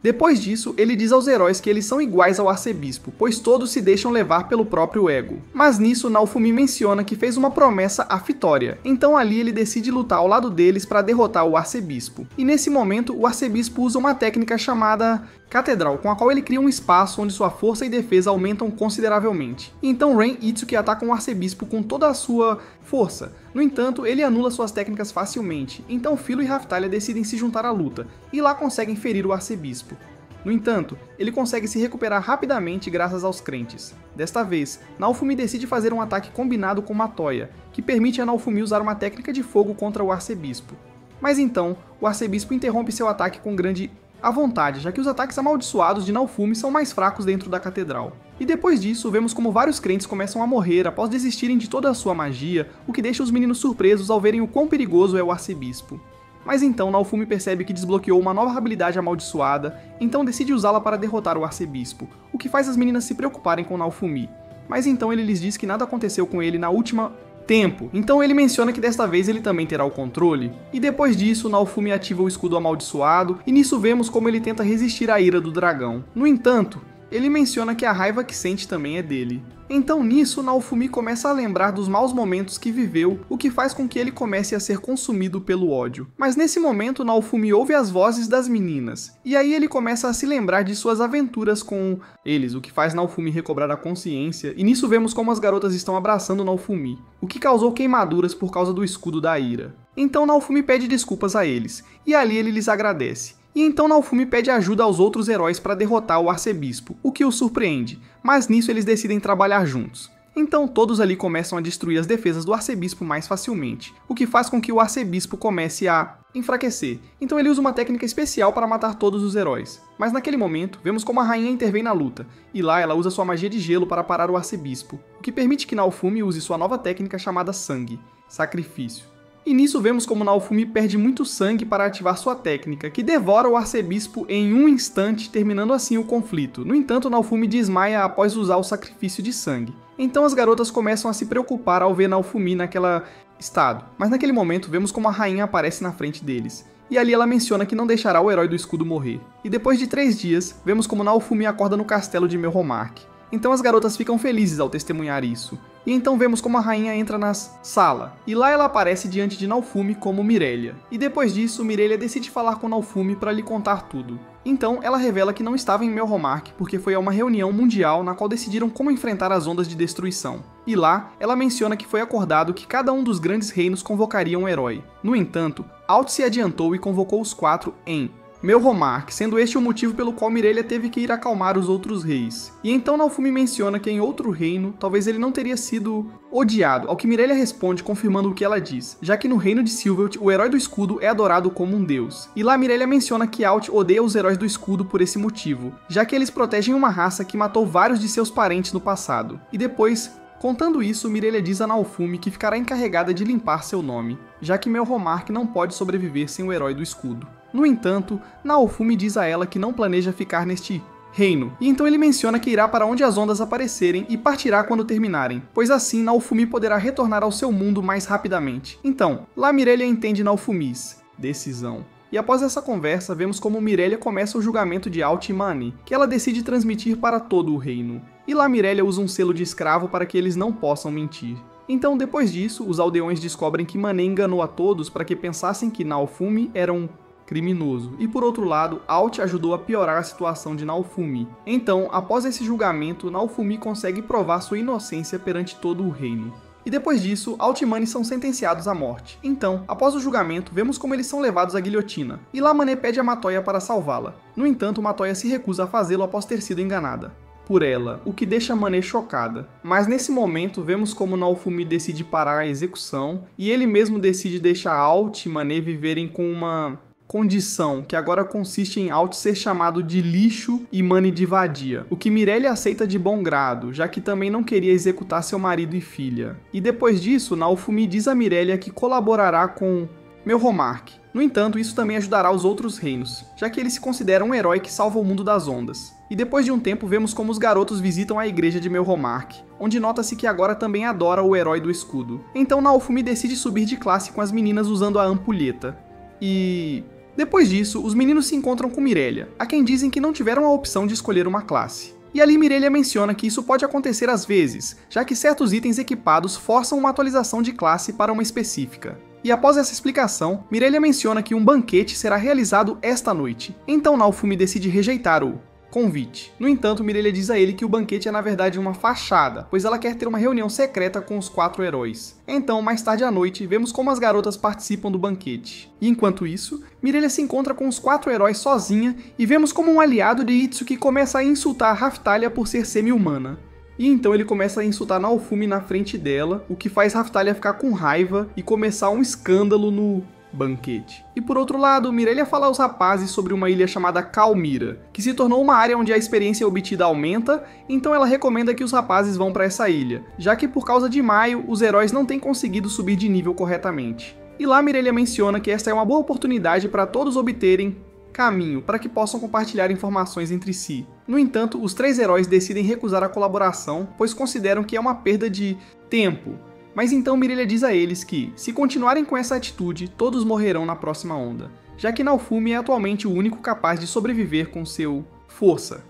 depois disso, ele diz aos heróis que eles são iguais ao arcebispo, pois todos se deixam levar pelo próprio ego. Mas nisso, Naofumi menciona que fez uma promessa a Fitoria, então ali ele decide lutar ao lado deles para derrotar o arcebispo. E nesse momento, o arcebispo usa uma técnica chamada Catedral, com a qual ele cria um espaço onde sua força e defesa aumentam consideravelmente. Então Ren e Itsuki atacam o arcebispo com toda a sua força. No entanto, ele anula suas técnicas facilmente, então Philo e Raphtalia decidem se juntar à luta, e lá conseguem ferir o arcebispo. No entanto, ele consegue se recuperar rapidamente graças aos crentes. Desta vez, Naofumi decide fazer um ataque combinado com Matoya, que permite a Naofumi usar uma técnica de fogo contra o arcebispo. Mas então, o arcebispo interrompe seu ataque com grande à vontade, já que os ataques amaldiçoados de Naofumi são mais fracos dentro da catedral. E depois disso, vemos como vários crentes começam a morrer após desistirem de toda a sua magia, o que deixa os meninos surpresos ao verem o quão perigoso é o arcebispo. Mas então Naofumi percebe que desbloqueou uma nova habilidade amaldiçoada, então decide usá-la para derrotar o arcebispo, o que faz as meninas se preocuparem com Naofumi. Mas então ele lhes diz que nada aconteceu com ele na última tempo, então ele menciona que desta vez ele também terá o controle, e depois disso Naofumi ativa o escudo amaldiçoado, e nisso vemos como ele tenta resistir à ira do dragão. No entanto, ele menciona que a raiva que sente também é dele. Então nisso, Naofumi começa a lembrar dos maus momentos que viveu, o que faz com que ele comece a ser consumido pelo ódio. Mas nesse momento, Naofumi ouve as vozes das meninas, e aí ele começa a se lembrar de suas aventuras com eles, o que faz Naofumi recobrar a consciência, e nisso vemos como as garotas estão abraçando Naofumi, o que causou queimaduras por causa do escudo da ira. Então Naofumi pede desculpas a eles, e ali ele lhes agradece. E então Naofumi pede ajuda aos outros heróis para derrotar o arcebispo, o que os surpreende, mas nisso eles decidem trabalhar juntos. Então todos ali começam a destruir as defesas do arcebispo mais facilmente, o que faz com que o arcebispo comece a enfraquecer. Então ele usa uma técnica especial para matar todos os heróis. Mas naquele momento, vemos como a rainha intervém na luta, e lá ela usa sua magia de gelo para parar o arcebispo, o que permite que Naofumi use sua nova técnica chamada Sangue, Sacrifício. E nisso vemos como Naofumi perde muito sangue para ativar sua técnica, que devora o arcebispo em um instante, terminando assim o conflito. No entanto, Naofumi desmaia após usar o sacrifício de sangue. Então as garotas começam a se preocupar ao ver Naofumi naquele estado, mas naquele momento vemos como a rainha aparece na frente deles. E ali ela menciona que não deixará o herói do escudo morrer. E depois de 3 dias, vemos como Naofumi acorda no castelo de Melromarc. Então as garotas ficam felizes ao testemunhar isso. E então vemos como a rainha entra na sala, e lá ela aparece diante de Naofumi como Mirelia. E depois disso, Mirelia decide falar com Naofumi para lhe contar tudo. Então ela revela que não estava em Melromarc porque foi a uma reunião mundial na qual decidiram como enfrentar as ondas de destruição. E lá, ela menciona que foi acordado que cada um dos grandes reinos convocaria um herói. No entanto, Alt se adiantou e convocou os 4 em Melromarc, sendo este o motivo pelo qual Mirelia teve que ir acalmar os outros reis. E então Naofumi menciona que em outro reino, talvez ele não teria sido odiado, ao que Mirelia responde confirmando o que ela diz, já que no reino de Silvelt, o herói do escudo é adorado como um deus. E lá Mirelia menciona que Alt odeia os heróis do escudo por esse motivo, já que eles protegem uma raça que matou vários de seus parentes no passado. E depois, contando isso, Mirelia diz a Naofumi que ficará encarregada de limpar seu nome, já que Melromarc não pode sobreviver sem o herói do escudo. No entanto, Naofumi diz a ela que não planeja ficar neste reino, e então ele menciona que irá para onde as ondas aparecerem e partirá quando terminarem, pois assim Naofumi poderá retornar ao seu mundo mais rapidamente. Então, lá Mirelia entende Naofumis decisão. E após essa conversa, vemos como Mirelia começa o julgamento de Alt e Mani, que ela decide transmitir para todo o reino. E lá Mirelia usa um selo de escravo para que eles não possam mentir. Então, depois disso, os aldeões descobrem que Mane enganou a todos para que pensassem que Naofumi era um criminoso. E por outro lado, Alt ajudou a piorar a situação de Naofumi. Então, após esse julgamento, Naofumi consegue provar sua inocência perante todo o reino. E depois disso, Alt e Mani são sentenciados à morte. Então, após o julgamento, vemos como eles são levados à guilhotina. E lá Mane pede a Matoya para salvá-la. No entanto, Matoya se recusa a fazê-lo após ter sido enganada por ela, o que deixa Mane chocada. Mas nesse momento, vemos como Naofumi decide parar a execução, e ele mesmo decide deixar Alt e Mane viverem com uma condição, que agora consiste em Alt ser chamado de lixo e Mani de vadia, o que Mirelia aceita de bom grado, já que também não queria executar seu marido e filha. E depois disso, Naofumi diz a Mirelia que colaborará com Melromarc. No entanto, isso também ajudará os outros reinos, já que ele se considera um herói que salva o mundo das ondas. E depois de um tempo, vemos como os garotos visitam a igreja de Melromarc, onde nota-se que agora também adora o herói do escudo. Então Naofumi decide subir de classe com as meninas usando a ampulheta. E depois disso, os meninos se encontram com Mirelia, a quem dizem que não tiveram a opção de escolher uma classe. E ali Mirelia menciona que isso pode acontecer às vezes, já que certos itens equipados forçam uma atualização de classe para uma específica. E após essa explicação, Mirelia menciona que um banquete será realizado esta noite. Então Naofumi decide rejeitar o convite. No entanto, Mirelia diz a ele que o banquete é na verdade uma fachada, pois ela quer ter uma reunião secreta com os 4 heróis. Então, mais tarde à noite, vemos como as garotas participam do banquete. E enquanto isso, Mirelia se encontra com os 4 heróis sozinha e vemos como um aliado de Itsuki começa a insultar Raphtalia por ser semi-humana. E então ele começa a insultar Naofumi na frente dela, o que faz Raphtalia ficar com raiva e começar um escândalo no banquete. E por outro lado, Mirelia fala aos rapazes sobre uma ilha chamada Calmira, que se tornou uma área onde a experiência obtida aumenta, então ela recomenda que os rapazes vão para essa ilha, já que por causa de Maio, os heróis não têm conseguido subir de nível corretamente. E lá Mirelia menciona que esta é uma boa oportunidade para todos obterem caminho para que possam compartilhar informações entre si. No entanto, os 3 heróis decidem recusar a colaboração, pois consideram que é uma perda de tempo. Mas então Mirelia diz a eles que, se continuarem com essa atitude, todos morrerão na próxima onda, já que Naofumi é atualmente o único capaz de sobreviver com seu força.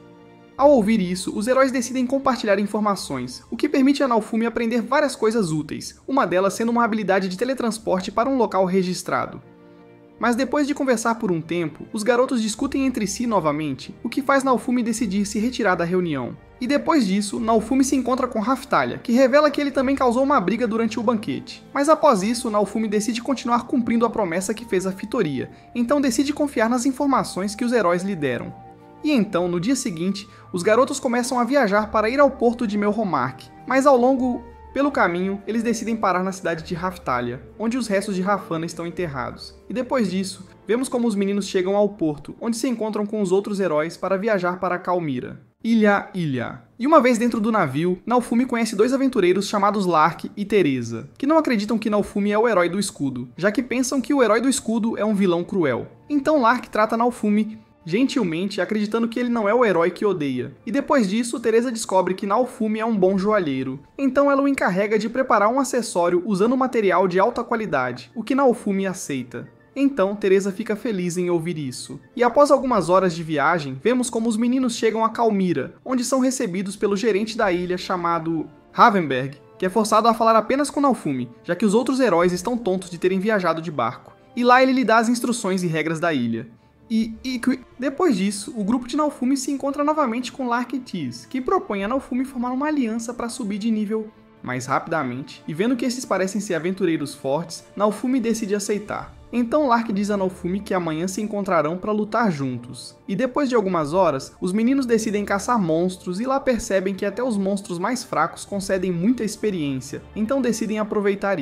Ao ouvir isso, os heróis decidem compartilhar informações, o que permite a Naofumi aprender várias coisas úteis, uma delas sendo uma habilidade de teletransporte para um local registrado. Mas depois de conversar por um tempo, os garotos discutem entre si novamente, o que faz Naofumi decidir se retirar da reunião. E depois disso, Naofumi se encontra com Raphtalia, que revela que ele também causou uma briga durante o banquete. Mas após isso, Naofumi decide continuar cumprindo a promessa que fez a Fitoria, então decide confiar nas informações que os heróis lhe deram. E então, no dia seguinte, os garotos começam a viajar para ir ao porto de Melromarc, mas pelo caminho, eles decidem parar na cidade de Raphtalia, onde os restos de Rafana estão enterrados. E depois disso, vemos como os meninos chegam ao porto, onde se encontram com os outros heróis para viajar para Calmira. Ilha. E uma vez dentro do navio, Naofumi conhece 2 aventureiros chamados Lark e Teresa, que não acreditam que Naofumi é o herói do escudo, já que pensam que o herói do escudo é um vilão cruel. Então Lark trata Naofumi gentilmente, acreditando que ele não é o herói que odeia. E depois disso, Teresa descobre que Naofumi é um bom joalheiro. Então ela o encarrega de preparar um acessório usando material de alta qualidade, o que Naofumi aceita. Então Teresa fica feliz em ouvir isso. E após algumas horas de viagem, vemos como os meninos chegam a Calmira, onde são recebidos pelo gerente da ilha chamado Ravenberg, que é forçado a falar apenas com Naofumi, já que os outros heróis estão tontos de terem viajado de barco. E lá ele lhe dá as instruções e regras da ilha. Depois disso, o grupo de Naofumi se encontra novamente com Lark e Tease, que propõe a Naofumi formar uma aliança para subir de nível mais rapidamente, e vendo que esses parecem ser aventureiros fortes, Naofumi decide aceitar. Então Lark diz a Naofumi que amanhã se encontrarão para lutar juntos. E depois de algumas horas, os meninos decidem caçar monstros e lá percebem que até os monstros mais fracos concedem muita experiência, então decidem aproveitar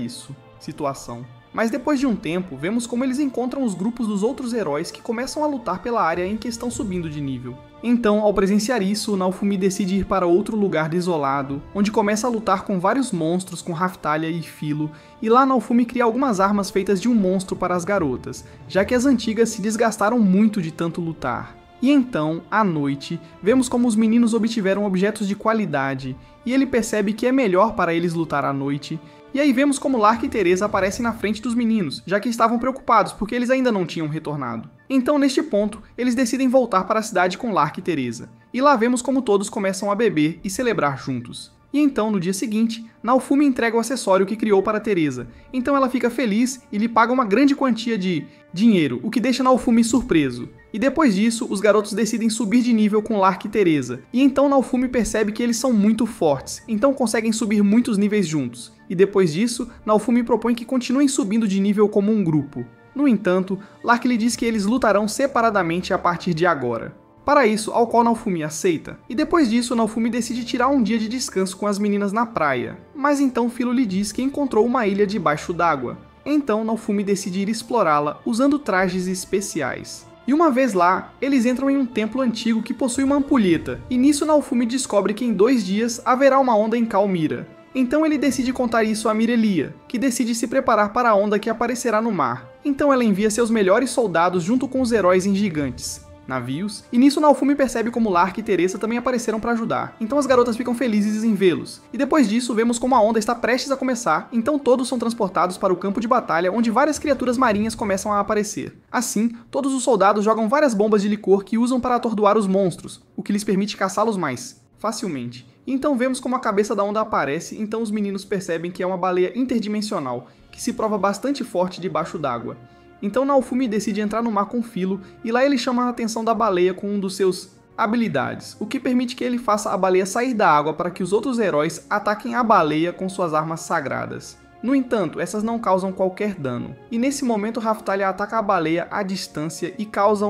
situação. Mas depois de um tempo, vemos como eles encontram os grupos dos outros heróis que começam a lutar pela área em que estão subindo de nível. Então, ao presenciar isso, Naofumi decide ir para outro lugar desolado, onde começa a lutar com vários monstros com Raphtalia e Filo, e lá Naofumi cria algumas armas feitas de um monstro para as garotas, já que as antigas se desgastaram muito de tanto lutar. E então, à noite, vemos como os meninos obtiveram objetos de qualidade, e ele percebe que é melhor para eles lutar à noite, E aí vemos como Lark e Teresa aparecem na frente dos meninos, já que estavam preocupados porque eles ainda não tinham retornado. Então, neste ponto, eles decidem voltar para a cidade com Lark e Teresa. E lá vemos como todos começam a beber e celebrar juntos. E então, no dia seguinte, Naofumi entrega o acessório que criou para Teresa. Então ela fica feliz e lhe paga uma grande quantia de dinheiro, o que deixa Naofumi surpreso. E depois disso, os garotos decidem subir de nível com Lark e Teresa. E então Naofumi percebe que eles são muito fortes, então conseguem subir muitos níveis juntos. E depois disso, Naofumi propõe que continuem subindo de nível como um grupo. No entanto, Lark lhe diz que eles lutarão separadamente a partir de agora. Para isso, ao qual Naofumi aceita, e depois disso Naofumi decide tirar um dia de descanso com as meninas na praia. Mas então Philo lhe diz que encontrou uma ilha debaixo d'água. Então Naofumi decide ir explorá-la usando trajes especiais. E uma vez lá, eles entram em um templo antigo que possui uma ampulheta, e nisso Naofumi descobre que em 2 dias haverá uma onda em Calmira. Então ele decide contar isso a Mirelia, que decide se preparar para a onda que aparecerá no mar. Então ela envia seus melhores soldados junto com os heróis em gigantes, navios, e nisso Naofumi percebe como Lark e Teresa também apareceram para ajudar, então as garotas ficam felizes em vê-los. E depois disso vemos como a onda está prestes a começar, então todos são transportados para o campo de batalha onde várias criaturas marinhas começam a aparecer. Assim, todos os soldados jogam várias bombas de licor que usam para atordoar os monstros, o que lhes permite caçá-los mais facilmente. E então vemos como a cabeça da onda aparece, então os meninos percebem que é uma baleia interdimensional, que se prova bastante forte debaixo d'água. Então Naofumi decide entrar no mar com Philo, e lá ele chama a atenção da baleia com um dos seus habilidades, o que permite que ele faça a baleia sair da água para que os outros heróis ataquem a baleia com suas armas sagradas. No entanto, essas não causam qualquer dano, e nesse momento Raphtalia ataca a baleia à distância e causa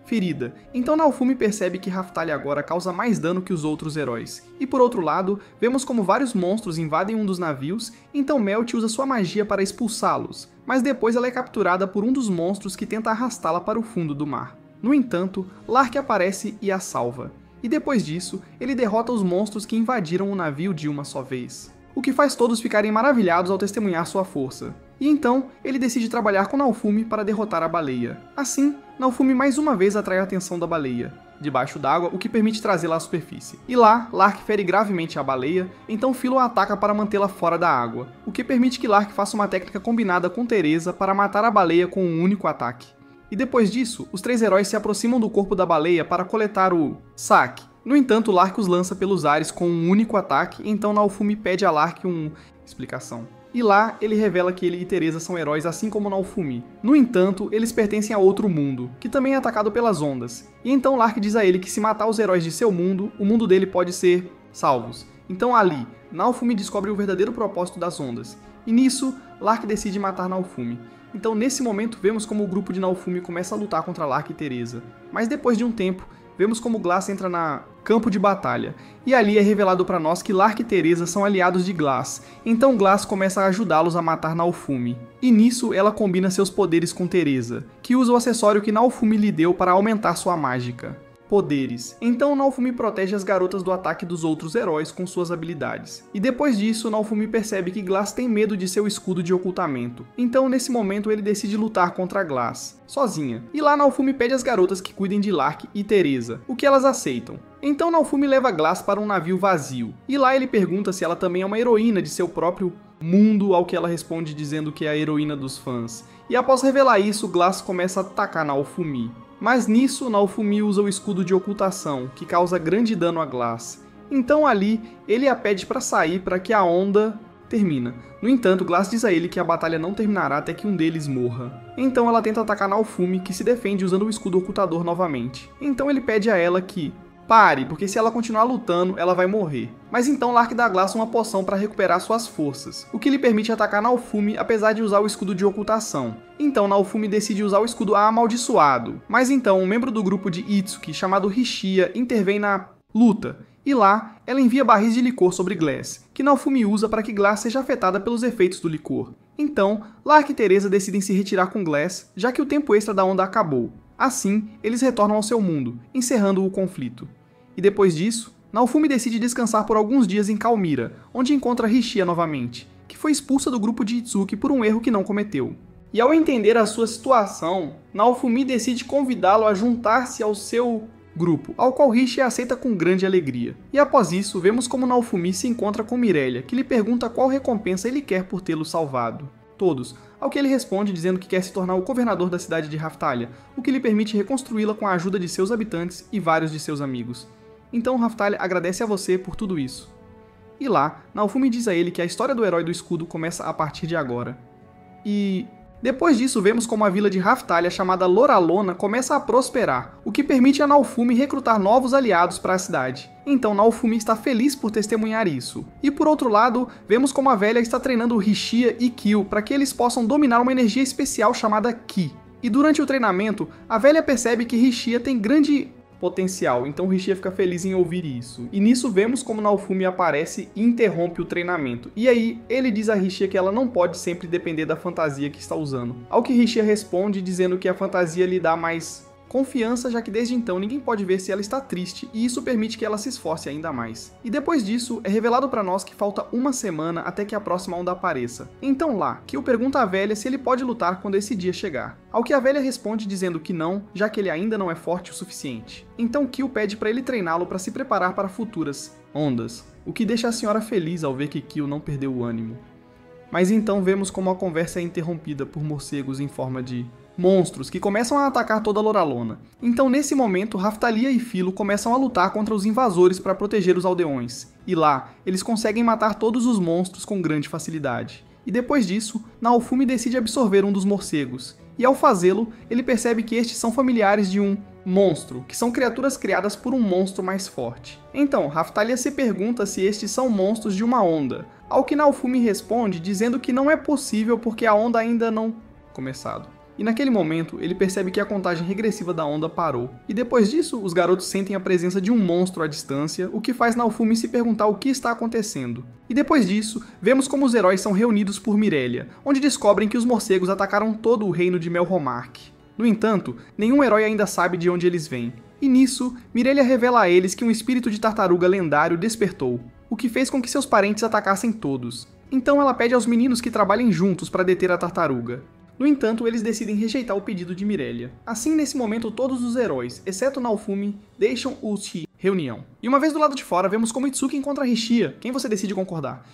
ferida. Então Naofumi percebe que Raphtalia agora causa mais dano que os outros heróis. E por outro lado, vemos como vários monstros invadem um dos navios, então Melt usa sua magia para expulsá-los, mas depois ela é capturada por um dos monstros que tenta arrastá-la para o fundo do mar. No entanto, Lark aparece e a salva. E depois disso, ele derrota os monstros que invadiram o navio de uma só vez, o que faz todos ficarem maravilhados ao testemunhar sua força. E então, ele decide trabalhar com Naofumi para derrotar a baleia. Assim, Naofumi mais uma vez atrai a atenção da baleia debaixo d'água, o que permite trazê-la à superfície. E lá, Lark fere gravemente a baleia, então Philo a ataca para mantê-la fora da água, o que permite que Lark faça uma técnica combinada com Teresa para matar a baleia com um único ataque. E depois disso, os 3 heróis se aproximam do corpo da baleia para coletar o saque. No entanto, Lark os lança pelos ares com um único ataque, então Naofumi pede a Lark uma explicação. E lá, ele revela que ele e Teresa são heróis assim como Naofumi. No entanto, eles pertencem a outro mundo, que também é atacado pelas ondas. E então Lark diz a ele que se matar os heróis de seu mundo, o mundo dele pode ser salvos. Então ali, Naofumi descobre o verdadeiro propósito das ondas. E nisso, Lark decide matar Naofumi. Então nesse momento vemos como o grupo de Naofumi começa a lutar contra Lark e Teresa. Mas depois de um tempo, vemos como Glass entra no campo de batalha, e ali é revelado para nós que Lark e Teresa são aliados de Glass, então Glass começa a ajudá-los a matar Naofumi. E nisso ela combina seus poderes com Teresa, que usa o acessório que Naofumi lhe deu para aumentar sua mágica. Poderes. Então Naofumi protege as garotas do ataque dos outros heróis com suas habilidades. E depois disso, Naofumi percebe que Glass tem medo de seu escudo de ocultamento. Então nesse momento ele decide lutar contra Glass, sozinha. E lá Naofumi pede às garotas que cuidem de Lark e Teresa, o que elas aceitam. Então Naofumi leva Glass para um navio vazio. E lá ele pergunta se ela também é uma heroína de seu próprio mundo, ao que ela responde dizendo que é a heroína dos fãs. E após revelar isso, Glass começa a atacar Naofumi. Mas nisso, Naofumi usa o escudo de ocultação, que causa grande dano a Glass. Então ali, ele a pede para sair para que a onda termina. No entanto, Glass diz a ele que a batalha não terminará até que um deles morra. Então ela tenta atacar Naofumi, que se defende usando o escudo ocultador novamente. Então ele pede a ela que pare, porque se ela continuar lutando, ela vai morrer. Mas então Lark dá a Glass uma poção para recuperar suas forças, o que lhe permite atacar Naofumi apesar de usar o escudo de ocultação. Então Naofumi decide usar o escudo amaldiçoado. Mas então um membro do grupo de Itsuki, chamado Rishia, intervém na luta. E lá, ela envia barris de licor sobre Glass, que Naofumi usa para que Glass seja afetada pelos efeitos do licor. Então, Lark e Teresa decidem se retirar com Glass, já que o tempo extra da onda acabou. Assim, eles retornam ao seu mundo, encerrando o conflito. E depois disso, Naofumi decide descansar por alguns dias em Calmira, onde encontra Rishia novamente, que foi expulsa do grupo de Itsuki por um erro que não cometeu. E ao entender a sua situação, Naofumi decide convidá-lo a juntar-se ao seu grupo, ao qual Rishi aceita com grande alegria. E após isso, vemos como Naofumi se encontra com Mirelia, que lhe pergunta qual recompensa ele quer por tê-lo salvado. Todos, ao que ele responde dizendo que quer se tornar o governador da cidade de Raphtalia, o que lhe permite reconstruí-la com a ajuda de seus habitantes e vários de seus amigos. Então Raphtalia agradece a você por tudo isso. E lá, Naofumi diz a ele que a história do herói do escudo começa a partir de agora. E depois disso, vemos como a vila de Raphtalia, chamada Loralona, começa a prosperar, o que permite a Naofumi recrutar novos aliados para a cidade. Então Naofumi está feliz por testemunhar isso. E por outro lado, vemos como a velha está treinando Rishia e Kyo para que eles possam dominar uma energia especial chamada Ki. E durante o treinamento, a velha percebe que Rishia tem grande potencial, então Rishia fica feliz em ouvir isso. E nisso vemos como Naofumi aparece e interrompe o treinamento. E aí ele diz a Rishia que ela não pode sempre depender da fantasia que está usando. Ao que Rishia responde dizendo que a fantasia lhe dá mais confiança, já que desde então ninguém pode ver se ela está triste, e isso permite que ela se esforce ainda mais. E depois disso, é revelado para nós que falta uma semana até que a próxima onda apareça. Então lá, Kyo pergunta à velha se ele pode lutar quando esse dia chegar. Ao que a velha responde dizendo que não, já que ele ainda não é forte o suficiente. Então Kyo pede para ele treiná-lo para se preparar para futuras ondas, o que deixa a senhora feliz ao ver que Kyo não perdeu o ânimo. Mas então vemos como a conversa é interrompida por morcegos em forma de monstros que começam a atacar toda Loralona. Então nesse momento, Raphtalia e Philo começam a lutar contra os invasores para proteger os aldeões. E lá, eles conseguem matar todos os monstros com grande facilidade. E depois disso, Naofumi decide absorver um dos morcegos. E ao fazê-lo, ele percebe que estes são familiares de um monstro, que são criaturas criadas por um monstro mais forte. Então, Raphtalia se pergunta se estes são monstros de uma onda, ao que Naofumi responde dizendo que não é possível porque a onda ainda não começado. E naquele momento, ele percebe que a contagem regressiva da onda parou. E depois disso, os garotos sentem a presença de um monstro à distância, o que faz Naofumi se perguntar o que está acontecendo. E depois disso, vemos como os heróis são reunidos por Mirelia, onde descobrem que os morcegos atacaram todo o reino de Melromarc. No entanto, nenhum herói ainda sabe de onde eles vêm. E nisso, Mirelia revela a eles que um espírito de tartaruga lendário despertou, o que fez com que seus parentes atacassem todos. Então ela pede aos meninos que trabalhem juntos para deter a tartaruga. No entanto, eles decidem rejeitar o pedido de Mirelia. Assim, nesse momento, todos os heróis, exceto Naofumi, deixam Uchi reunião. E uma vez do lado de fora, vemos como Itsuki encontra Rishia. Quem você decide concordar?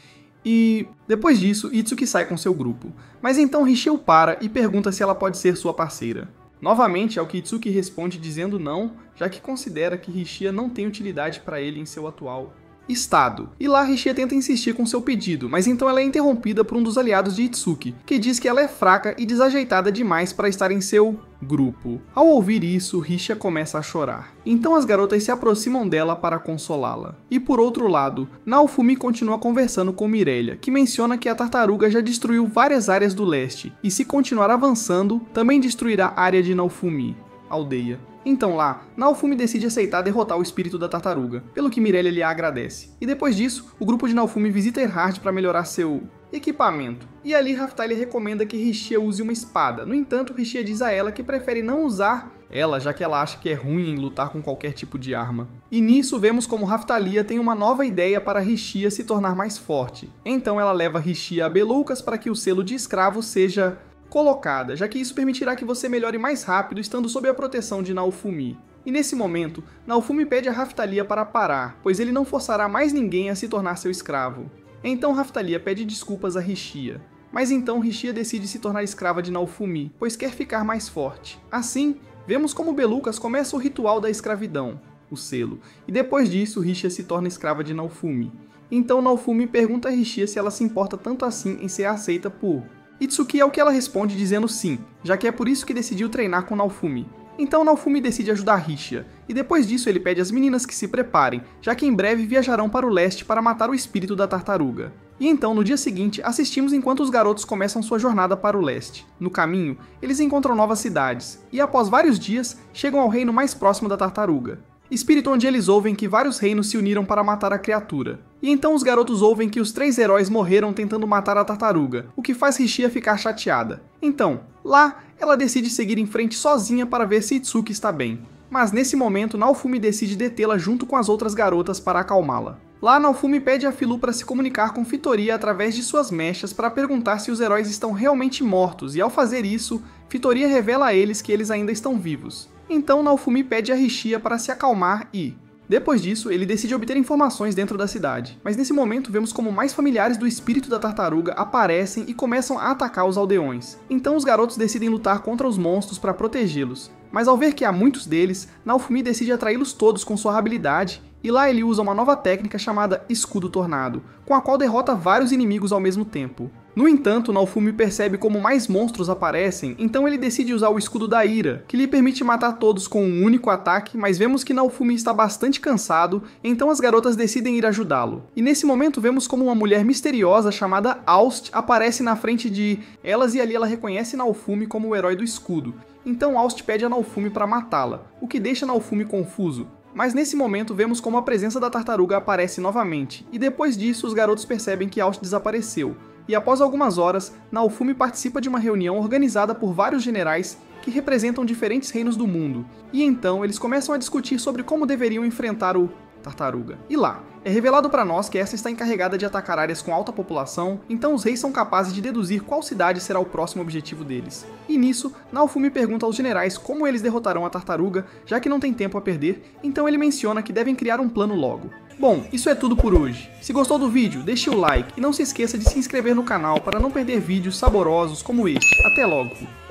E depois disso, Itsuki sai com seu grupo. Mas então Rishia o para e pergunta se ela pode ser sua parceira. Novamente, ao que Itsuki responde dizendo não, já que considera que Rishia não tem utilidade para ele em seu atual estado. E lá Rishia tenta insistir com seu pedido, mas então ela é interrompida por um dos aliados de Itsuki, que diz que ela é fraca e desajeitada demais para estar em seu grupo. Ao ouvir isso, Rishia começa a chorar. Então as garotas se aproximam dela para consolá-la. E por outro lado, Naofumi continua conversando com Mirelia, que menciona que a tartaruga já destruiu várias áreas do leste, e se continuar avançando, também destruirá a área de Naofumi, aldeia. Então lá, Naofumi decide aceitar derrotar o espírito da tartaruga, pelo que Mirelia lhe agradece. E depois disso, o grupo de Naofumi visita Erhard para melhorar seu equipamento. E ali Raphtalia recomenda que Rishia use uma espada. No entanto, Rishia diz a ela que prefere não usar ela, já que ela acha que é ruim em lutar com qualquer tipo de arma. E nisso vemos como Raphtalia tem uma nova ideia para Rishia se tornar mais forte. Então ela leva Rishia a Beloucas para que o selo de escravo seja colocada, já que isso permitirá que você melhore mais rápido estando sob a proteção de Naofumi. E nesse momento, Naofumi pede a Raphtalia para parar, pois ele não forçará mais ninguém a se tornar seu escravo. Então Raphtalia pede desculpas a Rishia. Mas então Rishia decide se tornar escrava de Naofumi, pois quer ficar mais forte. Assim, vemos como Beloucas começa o ritual da escravidão, o selo, e depois disso Rishia se torna escrava de Naofumi. Então Naofumi pergunta a Rishia se ela se importa tanto assim em ser aceita por Itsuki, ao que ela responde dizendo sim, já que é por isso que decidiu treinar com Naofumi. Então Naofumi decide ajudar Rishia, e depois disso ele pede às meninas que se preparem, já que em breve viajarão para o leste para matar o espírito da tartaruga. E então, no dia seguinte, assistimos enquanto os garotos começam sua jornada para o leste. No caminho, eles encontram novas cidades, e após vários dias, chegam ao reino mais próximo da tartaruga. Espírito onde eles ouvem que vários reinos se uniram para matar a criatura. E então os garotos ouvem que os 3 heróis morreram tentando matar a tartaruga, o que faz Rishia ficar chateada. Então, lá, ela decide seguir em frente sozinha para ver se Itsuki está bem. Mas nesse momento, Naofumi decide detê-la junto com as outras garotas para acalmá-la. Lá, Naofumi pede a Philo para se comunicar com Fitoria através de suas mechas para perguntar se os heróis estão realmente mortos, e ao fazer isso, Fitoria revela a eles que eles ainda estão vivos. Então Naofumi pede a Richia para se acalmar e... Depois disso, ele decide obter informações dentro da cidade, mas nesse momento vemos como mais familiares do espírito da tartaruga aparecem e começam a atacar os aldeões. Então os garotos decidem lutar contra os monstros para protegê-los, mas ao ver que há muitos deles, Naofumi decide atraí-los todos com sua habilidade, e lá ele usa uma nova técnica chamada Escudo Tornado, com a qual derrota vários inimigos ao mesmo tempo. No entanto, Naofumi percebe como mais monstros aparecem, então ele decide usar o Escudo da Ira, que lhe permite matar todos com um único ataque, mas vemos que Naofumi está bastante cansado, então as garotas decidem ir ajudá-lo. E nesse momento vemos como uma mulher misteriosa chamada Aust aparece na frente de elas e ali ela reconhece Naofumi como o herói do escudo. Então Aust pede a Naofumi para matá-la, o que deixa Naofumi confuso. Mas nesse momento vemos como a presença da tartaruga aparece novamente, e depois disso os garotos percebem que Aust desapareceu. E após algumas horas, Naofumi participa de uma reunião organizada por vários generais que representam diferentes reinos do mundo, e então eles começam a discutir sobre como deveriam enfrentar o tartaruga. E lá, é revelado para nós que essa está encarregada de atacar áreas com alta população, então os reis são capazes de deduzir qual cidade será o próximo objetivo deles. E nisso, Naofumi pergunta aos generais como eles derrotarão a tartaruga, já que não tem tempo a perder, então ele menciona que devem criar um plano logo. Bom, isso é tudo por hoje. Se gostou do vídeo, deixe o like e não se esqueça de se inscrever no canal para não perder vídeos saborosos como este. Até logo!